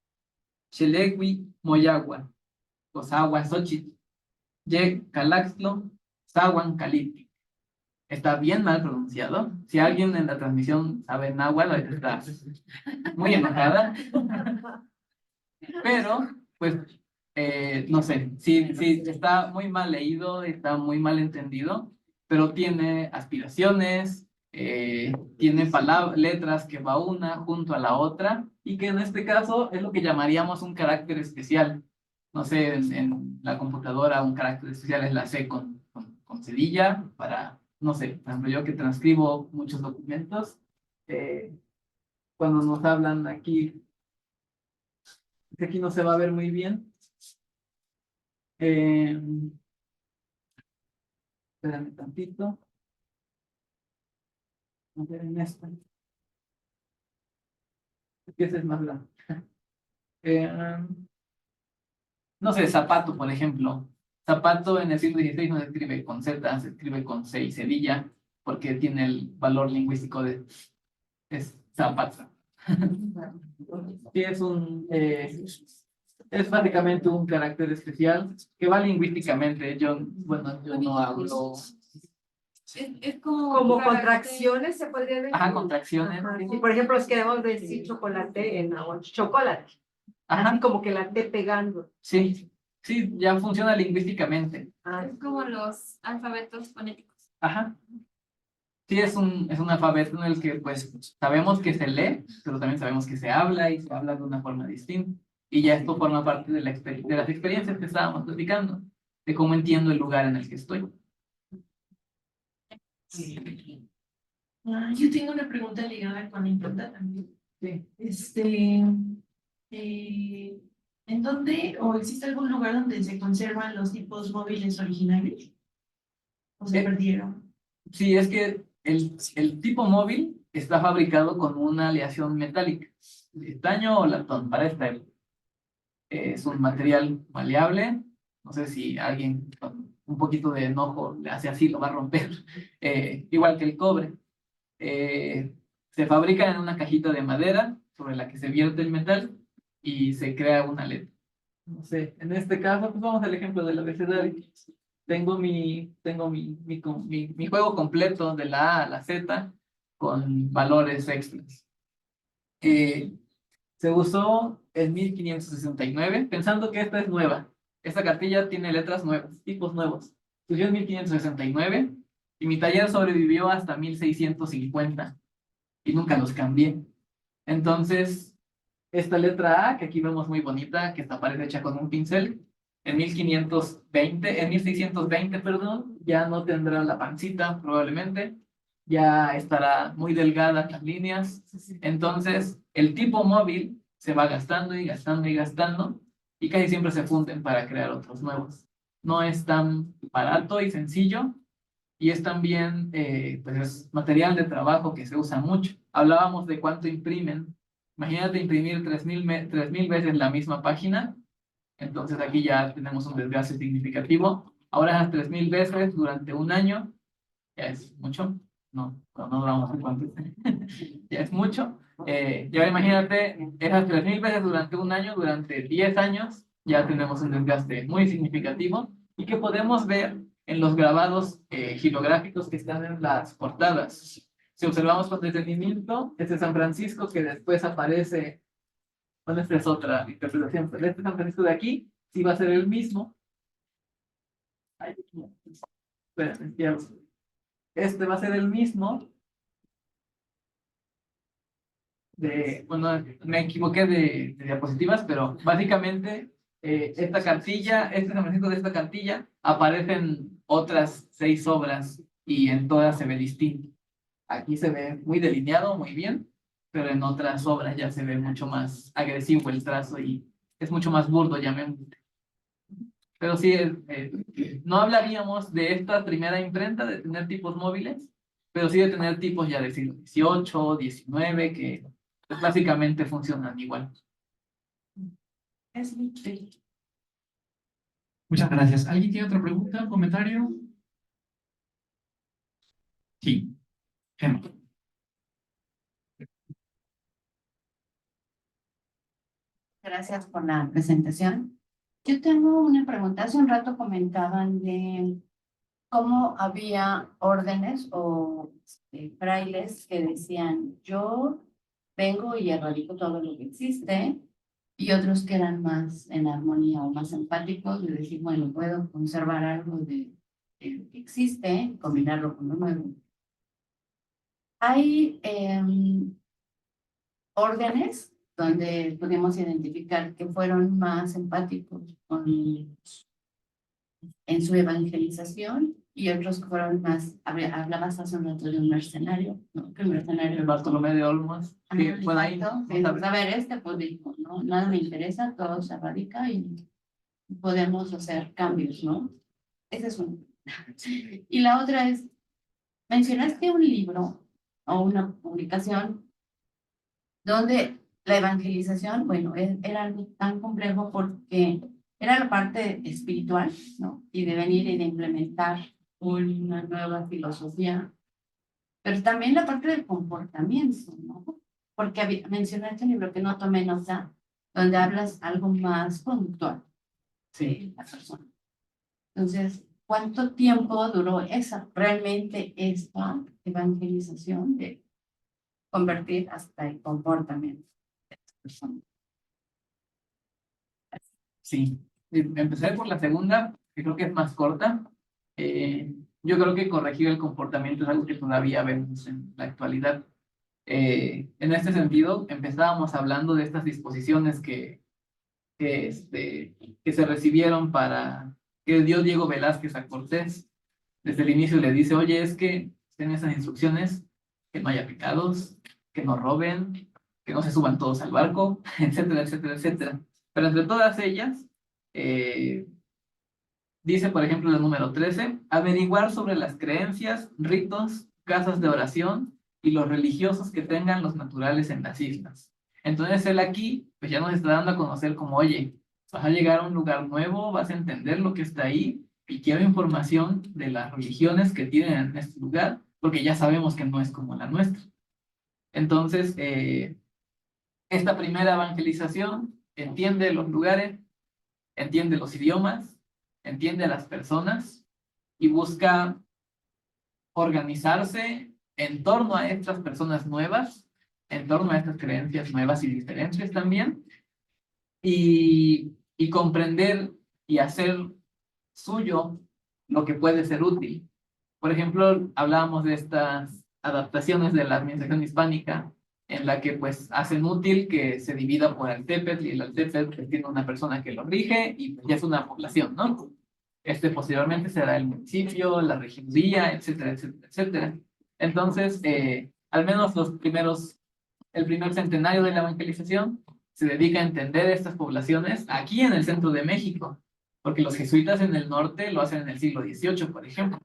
[SPEAKER 2] Xelegui, Moyagua, Cosagua, Xochitl, Ye, Calaxlo, Saguan, Calipti. Está bien mal pronunciado. Si alguien en la transmisión sabe náhuatl, está muy enojada. Pero, pues, no sé, sí, está muy mal leído, está muy mal entendido, pero tiene aspiraciones, tiene letras que va una junto a la otra, y que en este caso es lo que llamaríamos un carácter especial. No sé, en la computadora un carácter especial es la C con cedilla para, no sé, por ejemplo, yo que transcribo muchos documentos, cuando nos hablan aquí, que aquí no se va a ver muy bien. Espérame tantito. A ver en esta. Que ese es más grande. No sé, zapato, por ejemplo. Zapato en el siglo XVI no se escribe con Z, se escribe con C y cedilla, porque tiene el valor lingüístico de es zapato. Sí, es básicamente un carácter especial que va lingüísticamente. Yo no hablo.
[SPEAKER 4] Es como,
[SPEAKER 7] Como
[SPEAKER 4] carácter-
[SPEAKER 7] contracciones se podría decir.
[SPEAKER 2] Ajá, contracciones.
[SPEAKER 7] Ajá, sí, por ejemplo, es que debemos decir chocolate en agua, chocolate.
[SPEAKER 2] Ajá,
[SPEAKER 7] Así como que la T pegando.
[SPEAKER 2] sí, ya funciona lingüísticamente.
[SPEAKER 7] Ah,
[SPEAKER 5] Es como los alfabetos fonéticos.
[SPEAKER 2] Ajá. Sí, es un alfabeto en el que pues sabemos que se lee, pero también sabemos que se habla y se habla de una forma distinta. Y ya esto forma parte de las experiencias que estábamos platicando, de cómo entiendo el lugar en el que estoy.
[SPEAKER 10] Yo tengo una pregunta ligada con la imprenta también.
[SPEAKER 2] Sí.
[SPEAKER 10] ¿En dónde o existe algún lugar donde se conservan los tipos móviles originales? ¿O se perdieron?
[SPEAKER 2] Sí, es que el tipo móvil está fabricado con una aleación metálica, de estaño o latón, para esta época. Es un material maleable. No sé si alguien con un poquito de enojo le hace así, lo va a romper. Igual que el cobre. Se fabrica en una cajita de madera sobre la que se vierte el metal y se crea una letra. No sé, en este caso, pues vamos al ejemplo del abecedario. Tengo mi juego completo de la A a la Z con valores extras. Se usó en 1569, pensando que esta es nueva. Esta cartilla tiene letras nuevas, tipos nuevos. Surgió en 1569 y mi taller sobrevivió hasta 1650 y nunca los cambié. Entonces, esta letra A, que aquí vemos muy bonita, que parece hecha con un pincel, en 1620, perdón, ya no tendrá la pancita probablemente, ya estará muy delgada las líneas. Entonces, el tipo móvil se va gastando y gastando y gastando y casi siempre se funden para crear otros nuevos. No es tan barato y sencillo y es también pues es material de trabajo que se usa mucho. Hablábamos de cuánto imprimen. Imagínate imprimir 3000 veces la misma página. Entonces aquí ya tenemos un desgaste significativo. Ahora esas 3000 veces durante un año, ya es mucho. No vamos a cuánto es. Ya es mucho. Y ahora imagínate esas 3000 veces durante un año, durante 10 años, ya tenemos un desgaste muy significativo y que podemos ver en los grabados gilográficos que están en las portadas. Si observamos con detenimiento, este San Francisco que después aparece. Bueno, esta es otra interpretación, pero este San Francisco de aquí sí va a ser el mismo. Ay, espérame, este va a ser el mismo. Bueno, me equivoqué de diapositivas, pero básicamente esta cartilla, este San Francisco de esta cartilla, aparecen otras 6 obras y en todas se ve distinto. Aquí se ve muy delineado, muy bien, pero en otras obras ya se ve mucho más agresivo el trazo y es mucho más burdo, llamémoslo. Pero sí, no hablaríamos de esta primera imprenta, de tener tipos móviles, pero sí de tener tipos ya del siglo XVIII, XIX, que pues, básicamente funcionan igual.
[SPEAKER 10] Es muy bello.
[SPEAKER 8] Muchas gracias. ¿Alguien tiene otra pregunta, comentario? Sí, Gemma.
[SPEAKER 11] Gracias por la presentación. Yo tengo una pregunta. Hace un rato comentaban de cómo había órdenes o frailes que decían, yo vengo y erradico todo lo que existe, y otros que eran más en armonía o más empáticos, de decir, bueno, puedo conservar algo de lo que existe, combinarlo con lo nuevo. Hay órdenes donde podemos identificar que fueron más empáticos en su evangelización y otros que fueron más, hablabas hace un rato de un mercenario, ¿no? Que el mercenario...
[SPEAKER 2] Bartolomé de Olmos, que por ahí...
[SPEAKER 11] Exacto, que, a ver, pues dijo, ¿no? Nada me interesa, todo se erradica y podemos hacer cambios, ¿no? Ese es uno. Y la otra es, mencionaste un libro o una publicación donde la evangelización, bueno, era algo tan complejo porque era la parte espiritual, ¿no? Y de venir y de implementar una nueva filosofía, pero también la parte del comportamiento, ¿no? Porque mencionaste un libro que no tomé nota, donde hablas algo más conductual de la persona. Entonces, ¿cuánto tiempo duró realmente esta evangelización de convertir hasta el comportamiento de las personas?
[SPEAKER 2] Sí, empezaré por la segunda, que creo que es más corta. Yo creo que corregir el comportamiento es algo que todavía vemos en la actualidad. En este sentido, empezábamos hablando de estas disposiciones que se recibieron para que dio Diego Velázquez a Cortés. Desde el inicio le dice, oye, es que en esas instrucciones que no haya pecados, que no roben, que no se suban todos al barco, etcétera, etcétera, etcétera. Pero entre todas ellas, dice, por ejemplo, el número 13, averiguar sobre las creencias, ritos, casas de oración y los religiosos que tengan los naturales en las islas. Entonces él aquí, pues ya nos está dando a conocer como, oye, vas a llegar a un lugar nuevo, vas a entender lo que está ahí y quiero información de las religiones que tienen en este lugar, porque ya sabemos que no es como la nuestra. Entonces, esta primera evangelización entiende los lugares, entiende los idiomas, entiende a las personas y busca organizarse en torno a estas personas nuevas, en torno a estas creencias nuevas y diferentes también, y comprender y hacer suyo lo que puede ser útil. Por ejemplo, hablábamos de estas adaptaciones de la administración hispánica, en la que pues hacen útil que se divida por Altepetl, y el Altepetl pues, tiene una persona que lo rige y pues, ya es una población, ¿no? Posteriormente será el municipio, la regiduría, etcétera, etcétera, etcétera. Entonces, al menos el primer centenario de la evangelización se dedica a entender estas poblaciones aquí en el centro de México, porque los jesuitas en el norte lo hacen en el siglo XVIII, por ejemplo.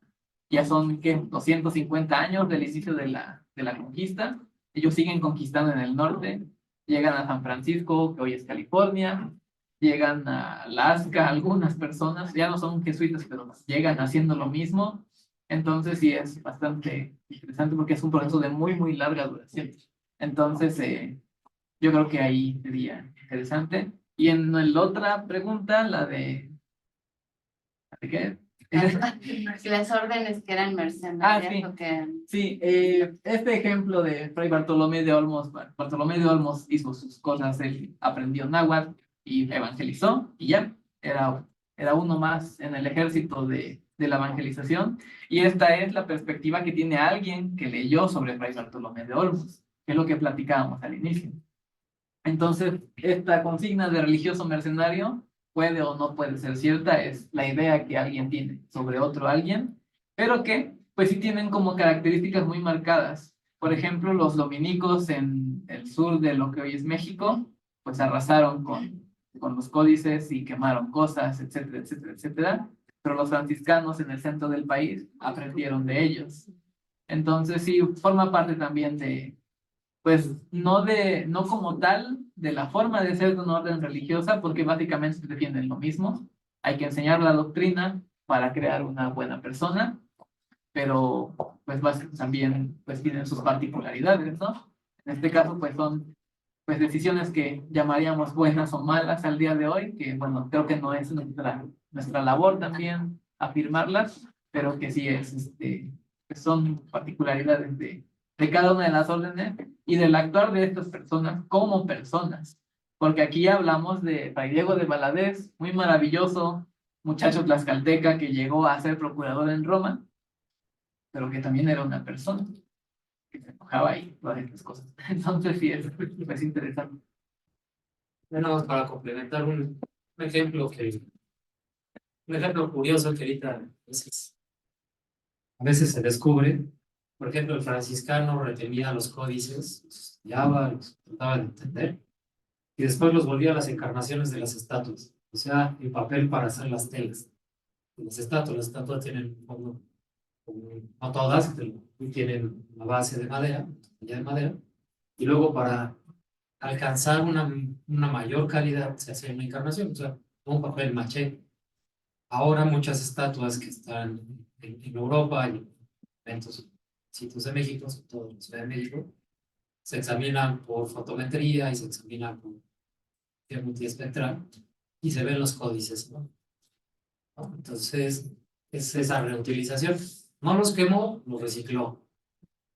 [SPEAKER 2] Ya son, ¿qué? 250 años del inicio de la conquista. Ellos siguen conquistando en el norte, llegan a San Francisco, que hoy es California, llegan a Alaska, algunas personas, ya no son jesuitas, pero llegan haciendo lo mismo. Entonces sí es bastante interesante porque es un proceso de muy, muy larga duración. Entonces, yo creo que ahí sería interesante. Y en la otra pregunta, la de qué?
[SPEAKER 11] Las órdenes que eran mercenarias.
[SPEAKER 2] Sí.
[SPEAKER 11] O que...
[SPEAKER 2] Sí, este ejemplo de Fray Bartolomé de Olmos, Bartolomé de Olmos hizo sus cosas, él aprendió náhuatl y evangelizó, y ya, era uno más en el ejército de la evangelización, y esta es la perspectiva que tiene alguien que leyó sobre Fray Bartolomé de Olmos, que es lo que platicábamos al inicio. Entonces, esta consigna de religioso mercenario puede o no puede ser cierta, es la idea que alguien tiene sobre otro alguien, pero que pues sí tienen como características muy marcadas. Por ejemplo, los dominicos en el sur de lo que hoy es México, pues arrasaron con con los códices y quemaron cosas, etcétera, etcétera, etcétera. Pero los franciscanos en el centro del país aprendieron de ellos. Entonces sí, forma parte también de, pues no como tal de la forma de ser de una orden religiosa, porque básicamente defienden lo mismo. Hay que enseñar la doctrina para crear una buena persona, pero pues también pues tienen sus particularidades, ¿no? En este caso pues son pues decisiones que llamaríamos buenas o malas al día de hoy, que bueno, creo que no es nuestra labor también afirmarlas, pero que sí es, que son particularidades de cada una de las órdenes y del actuar de estas personas como personas. Porque aquí hablamos de Fray Diego de Valadez, muy maravilloso, muchacho tlaxcalteca que llegó a ser procurador en Roma, pero que también era una persona que se enojaba y todas estas cosas. Entonces sí, es interesante.
[SPEAKER 6] Bueno, para complementar un ejemplo un ejemplo curioso que ahorita a veces se descubre. Por ejemplo, el franciscano retenía los códices, los estudiaba, los trataba de entender, y después los volvía a las encarnaciones de las estatuas, o sea, el papel para hacer las telas. Las estatuas tienen un fondo, no todas, pero tienen una base de madera, de madera, y luego para alcanzar una mayor calidad se hace una encarnación, o sea, un papel maché. Ahora muchas estatuas que están en Europa y en eventos, sitios de México, sobre todo en la Ciudad de México, se examinan por fotometría y se examinan por multiespectral y se ven los códices, ¿no? Entonces, es esa reutilización. No los quemó, los recicló,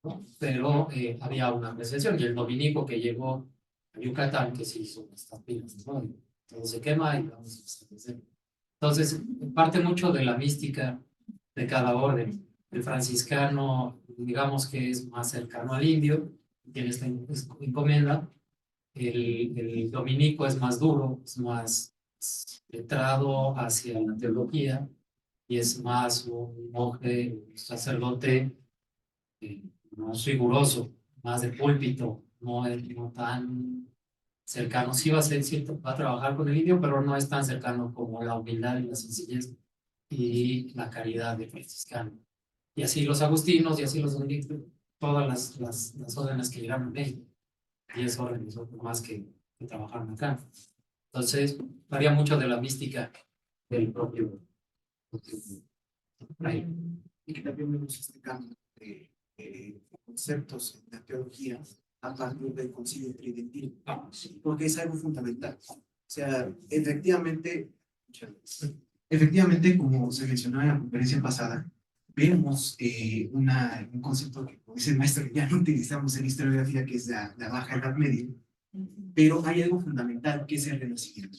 [SPEAKER 6] ¿no? Pero había una apreciación y el dominico que llegó a Yucatán, que se hizo estas pilas, ¿no? Todo se quema y vamos a establecer. Entonces, parte mucho de la mística de cada orden. El franciscano, digamos que es más cercano al indio, tiene esta encomienda. El dominico es más duro, es más letrado hacia la teología y es más un monje, un sacerdote más riguroso, más de púlpito, no tan cercano. Sí va a ser cierto, va a trabajar con el indio, pero no es tan cercano como la humildad y la sencillez y la caridad de franciscano. Y así los agustinos y así los dominicos, todas las órdenes que llegaron a México, 10 órdenes o más que trabajaron acá. Entonces, varía mucho de la mística del propio.
[SPEAKER 3] Y que también vemos este cambio de conceptos en la teología a partir del Concilio Tridentino, porque es algo fundamental. O sea, efectivamente, como se mencionaba en la conferencia pasada, vemos un concepto que, como dice el maestro, ya no utilizamos en historiografía, que es la Baja Edad Media, pero hay algo fundamental que es el Renacimiento.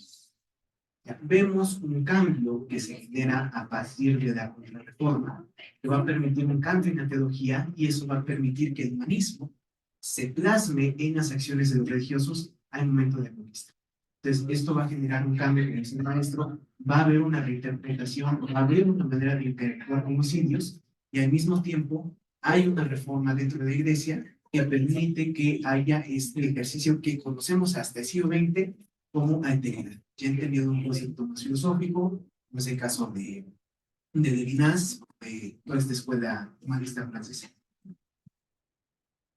[SPEAKER 3] Ya, vemos un cambio que se genera a partir de la Reforma, que va a permitir un cambio en la teología y eso va a permitir que el humanismo se plasme en las acciones de los religiosos al momento de la conquista. Entonces, esto va a generar un cambio en el maestro, va a haber una reinterpretación, va a haber una manera de interactuar con los indios y al mismo tiempo hay una reforma dentro de la iglesia que permite que haya este ejercicio que conocemos hasta el siglo XX como alteridad. Ya han tenido un concepto más filosófico, como es el caso de Levinas, toda esta escuela humanista francesa.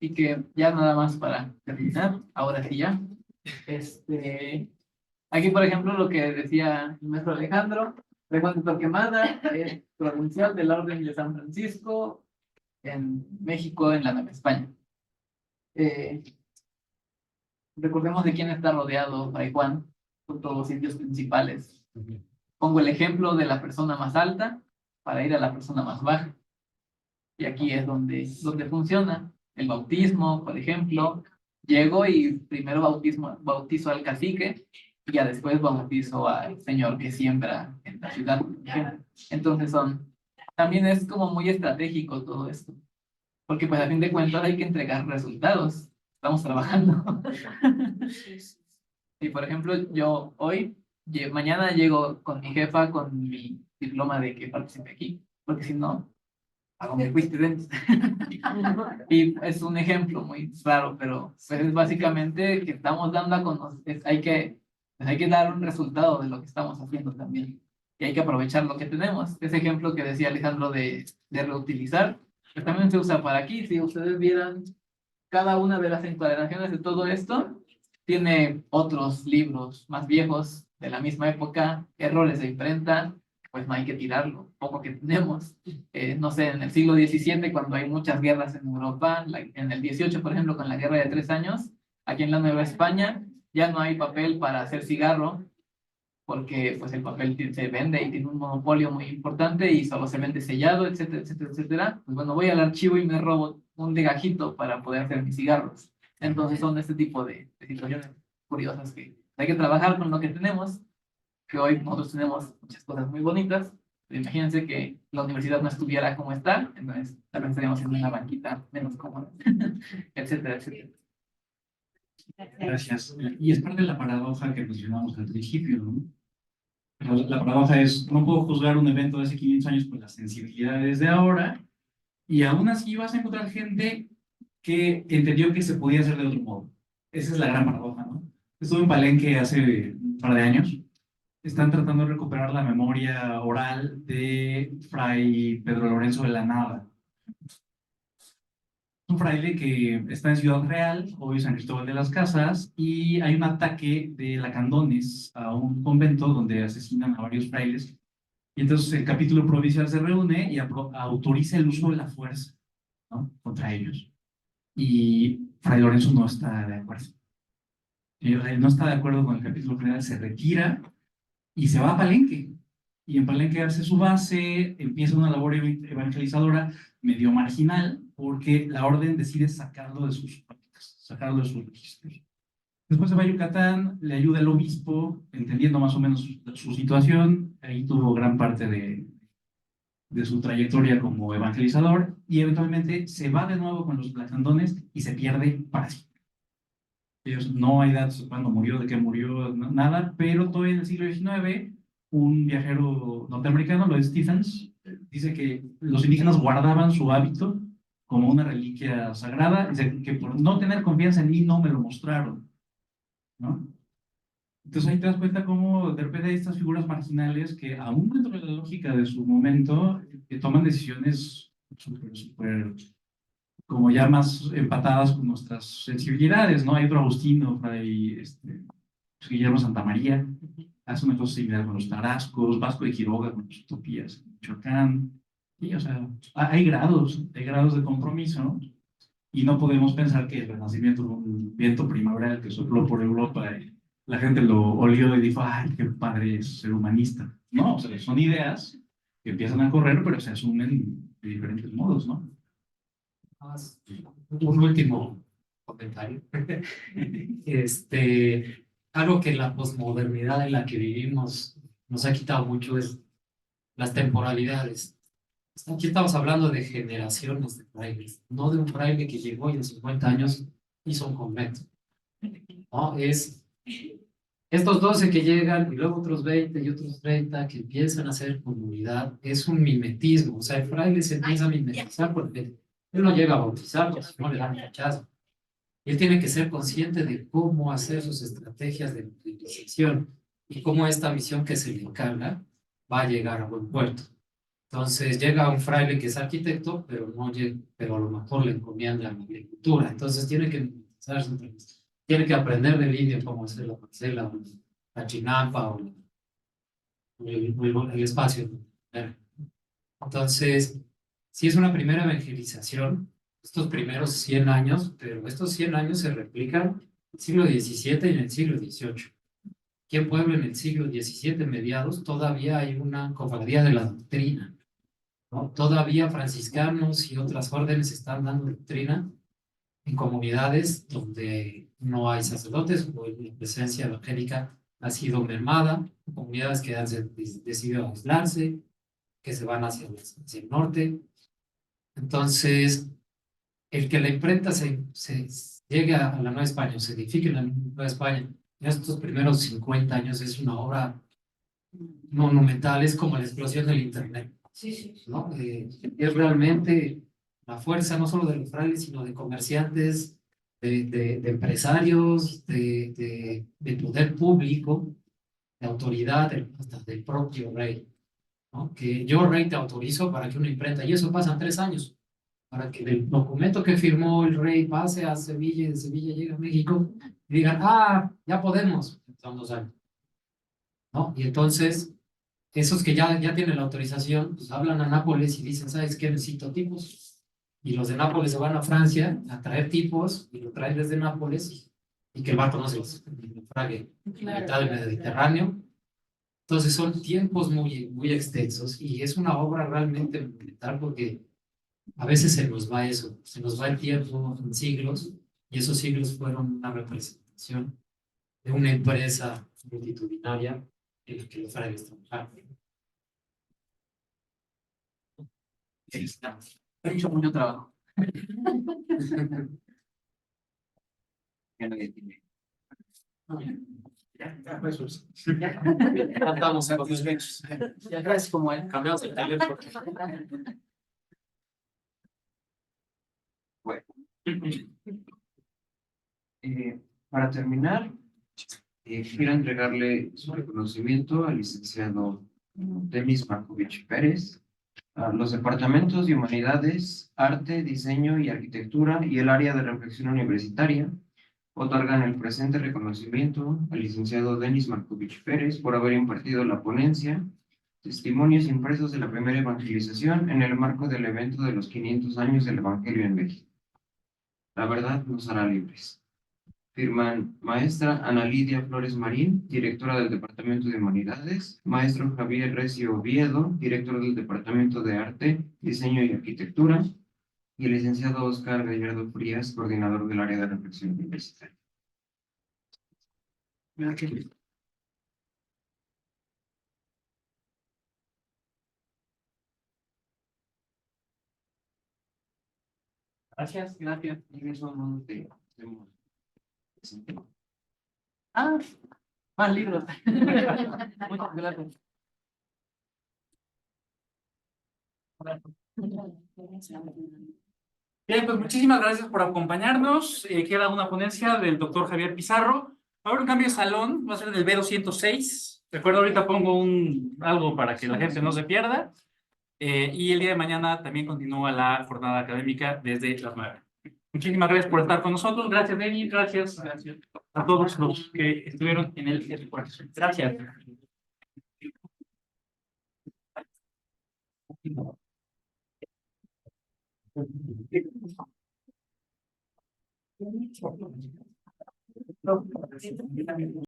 [SPEAKER 2] Y que ya nada más para terminar, ahora sí ya. Aquí, por ejemplo, lo que decía el maestro Alejandro, Recuento de Torquemada es provincial de la Orden de San Francisco en México, en la Nueva España. Recordemos de quién está rodeado Fray Juan, con todos los sitios principales. Pongo el ejemplo de la persona más alta para ir a la persona más baja. Y aquí es donde funciona. El bautismo, por ejemplo, llego y primero bautizo al cacique y ya después bautizo al señor que siembra en la ciudad. Entonces también es como muy estratégico todo esto, porque pues a fin de cuentas hay que entregar resultados. Estamos trabajando. Y por ejemplo, yo mañana llego con mi jefa con mi diploma de que participé aquí, porque si no, hago mi quiz de dentro. Y es un ejemplo muy raro, pero pues es básicamente que estamos dando a conocer, hay que pues hay que dar un resultado de lo que estamos haciendo también. Y hay que aprovechar lo que tenemos. Ese ejemplo que decía Alejandro de reutilizar, pues también se usa para aquí. Si ustedes vieran cada una de las encuadernaciones de todo esto, tiene otros libros más viejos de la misma época, errores de imprenta, pues no hay que tirarlo, poco que tenemos. No sé, en el siglo XVII, cuando hay muchas guerras en Europa, en el XVIII, por ejemplo, con la Guerra de 3 años, aquí en la Nueva España, ya no hay papel para hacer cigarro, porque pues el papel se vende y tiene un monopolio muy importante y solo se vende sellado, etcétera, etcétera, etcétera. Pues bueno, voy al archivo y me robo un legajito para poder hacer mis cigarros. Entonces son este tipo de situaciones curiosas que hay que trabajar con lo que tenemos, que hoy nosotros tenemos muchas cosas muy bonitas. Pero imagínense que la universidad no estuviera como está, entonces tal vez estaríamos en una banquita menos cómoda, etcétera, etcétera.
[SPEAKER 8] Gracias. Y es parte de la paradoja que mencionamos al principio, ¿no? La paradoja es, no puedo juzgar un evento de hace 500 años con las sensibilidades de ahora, y aún así vas a encontrar gente que entendió que se podía hacer de otro modo. Esa es la gran paradoja, ¿no? Estuve en Palenque hace un par de años. Están tratando de recuperar la memoria oral de Fray Pedro Lorenzo de la Nava. Un fraile que está en Ciudad Real, hoy San Cristóbal de las Casas, y hay un ataque de lacandones a un convento donde asesinan a varios frailes. Y entonces el capítulo provincial se reúne y autoriza el uso de la fuerza, ¿no?, contra ellos. Y Fray Lorenzo no está de acuerdo. Él no está de acuerdo con el capítulo general, se retira y se va a Palenque. Y en Palenque hace su base, empieza una labor evangelizadora medio marginal, porque la orden decide sacarlo de sus prácticas, sacarlo de sus registros. Después se va a Yucatán, le ayuda el obispo, entendiendo más o menos su situación. Ahí tuvo gran parte de su trayectoria como evangelizador, y eventualmente se va de nuevo con los lacandones y se pierde para siempre. Ellos no hay datos de cuándo murió, de qué murió, nada, pero todavía en el siglo XIX, un viajero norteamericano, Lloyd Stephens, dice que los indígenas guardaban su hábito como una reliquia sagrada, dice que por no tener confianza en mí no me lo mostraron, ¿no? Entonces ahí te das cuenta cómo de repente hay estas figuras marginales que, aún dentro de la lógica de su momento, toman decisiones súper, como ya más empatadas con nuestras sensibilidades, ¿no? Hay otro Agustino, Fray Guillermo Santamaría, hace una cosa similar con los tarascos, Vasco de Quiroga con las utopías en Michoacán. Sí, o sea, hay grados de compromiso, ¿no? Y no podemos pensar que el Renacimiento fue un viento primaveral que sopló por Europa y la gente lo olió y dijo, ay, qué padre es ser humanista. No, o sea, son ideas que empiezan a correr, pero se asumen de diferentes modos, ¿no?
[SPEAKER 6] Un último comentario. Algo que la posmodernidad en la que vivimos nos ha quitado mucho es las temporalidades. Aquí estamos hablando de generaciones de frailes, no de un fraile que llegó y en 50 años hizo un convento. No, es estos 12 que llegan y luego otros 20 y otros 30 que empiezan a hacer comunidad. Es un mimetismo, o sea, el fraile se empieza a mimetizar porque él no llega a bautizarlos, no le dan rechazo. Él tiene que ser consciente de cómo hacer sus estrategias de utilización y cómo esta misión que se le encarga va a llegar a buen puerto. Entonces llega un fraile que es arquitecto, pero pero a lo mejor le encomienda la agricultura. Entonces tiene que aprender del indio cómo hacer la parcela, la chinampa o el espacio. Entonces, si es una primera evangelización, estos primeros 100 años, pero estos 100 años se replican en el siglo XVII y en el siglo XVIII. Aquí en Puebla, en el siglo XVII, mediados, todavía hay una cofradía de la doctrina, ¿no? Todavía franciscanos y otras órdenes están dando doctrina en comunidades donde no hay sacerdotes o la presencia evangélica ha sido mermada, comunidades que han decidido aislarse, que se van hacia el norte. Entonces, el que la imprenta se llegue a la Nueva España, o se edifique en la Nueva España, en estos primeros 50 años es una obra monumental, es como la explosión del Internet. ¿No? Es realmente la fuerza no solo de los frailes, sino de comerciantes, de empresarios, de poder público, de autoridad, hasta del propio rey, ¿no? Que yo, rey, te autorizo para que una imprenta, y eso pasa en 3 años, para que el documento que firmó el rey pase a Sevilla y de Sevilla llegue a México y digan, ya podemos, son 2 años, ¿no? Y entonces, esos que ya tienen la autorización, pues hablan a Nápoles y dicen, ¿sabes qué? Necesito tipos. Y los de Nápoles se van a Francia a traer tipos y lo traen desde Nápoles y que el barco no se los naufrague en la mitad del Mediterráneo. Entonces son tiempos muy extensos y es una obra realmente monumental porque a veces se nos va eso, se nos va el tiempo en siglos y esos siglos fueron una representación de una empresa multitudinaria en la que los frailes trabajaron.
[SPEAKER 2] He hecho mucho trabajo.
[SPEAKER 1] Ya nadie tiene.
[SPEAKER 6] Ya estamos satisfechos.
[SPEAKER 2] Ya gracias como él.
[SPEAKER 6] Cambiamos el teléfono.
[SPEAKER 1] Bueno. Para terminar, quiero entregarle su reconocimiento al licenciado Denis Markovich Pérez, a los departamentos de Humanidades, Arte, Diseño y Arquitectura y el área de reflexión universitaria otorgan el presente reconocimiento al licenciado Denis Markovich Pérez por haber impartido la ponencia Testimonios impresos de la primera evangelización en el marco del evento de los 500 años del Evangelio en México. La verdad nos hará libres. Firman maestra Ana Lidia Flores Marín, directora del Departamento de Humanidades, maestro Javier Recio Oviedo, director del Departamento de Arte, Diseño y Arquitectura, y el licenciado Oscar Gallardo Frías, coordinador del área de reflexión universitaria.
[SPEAKER 2] Gracias, gracias.
[SPEAKER 1] Y eso no te
[SPEAKER 2] Más libros. Muchas gracias.
[SPEAKER 12] Bien, pues muchísimas gracias por acompañarnos. Queda una ponencia del doctor Javier Pizarro. Ahora un cambio de salón, va a ser del B206. Recuerdo, ahorita pongo algo para que la gente no se pierda. Y el día de mañana también continúa la jornada académica desde las 9. Muchísimas gracias por estar con nosotros. Gracias, Denis. Gracias a todos los que estuvieron en el esfuerzo. Gracias.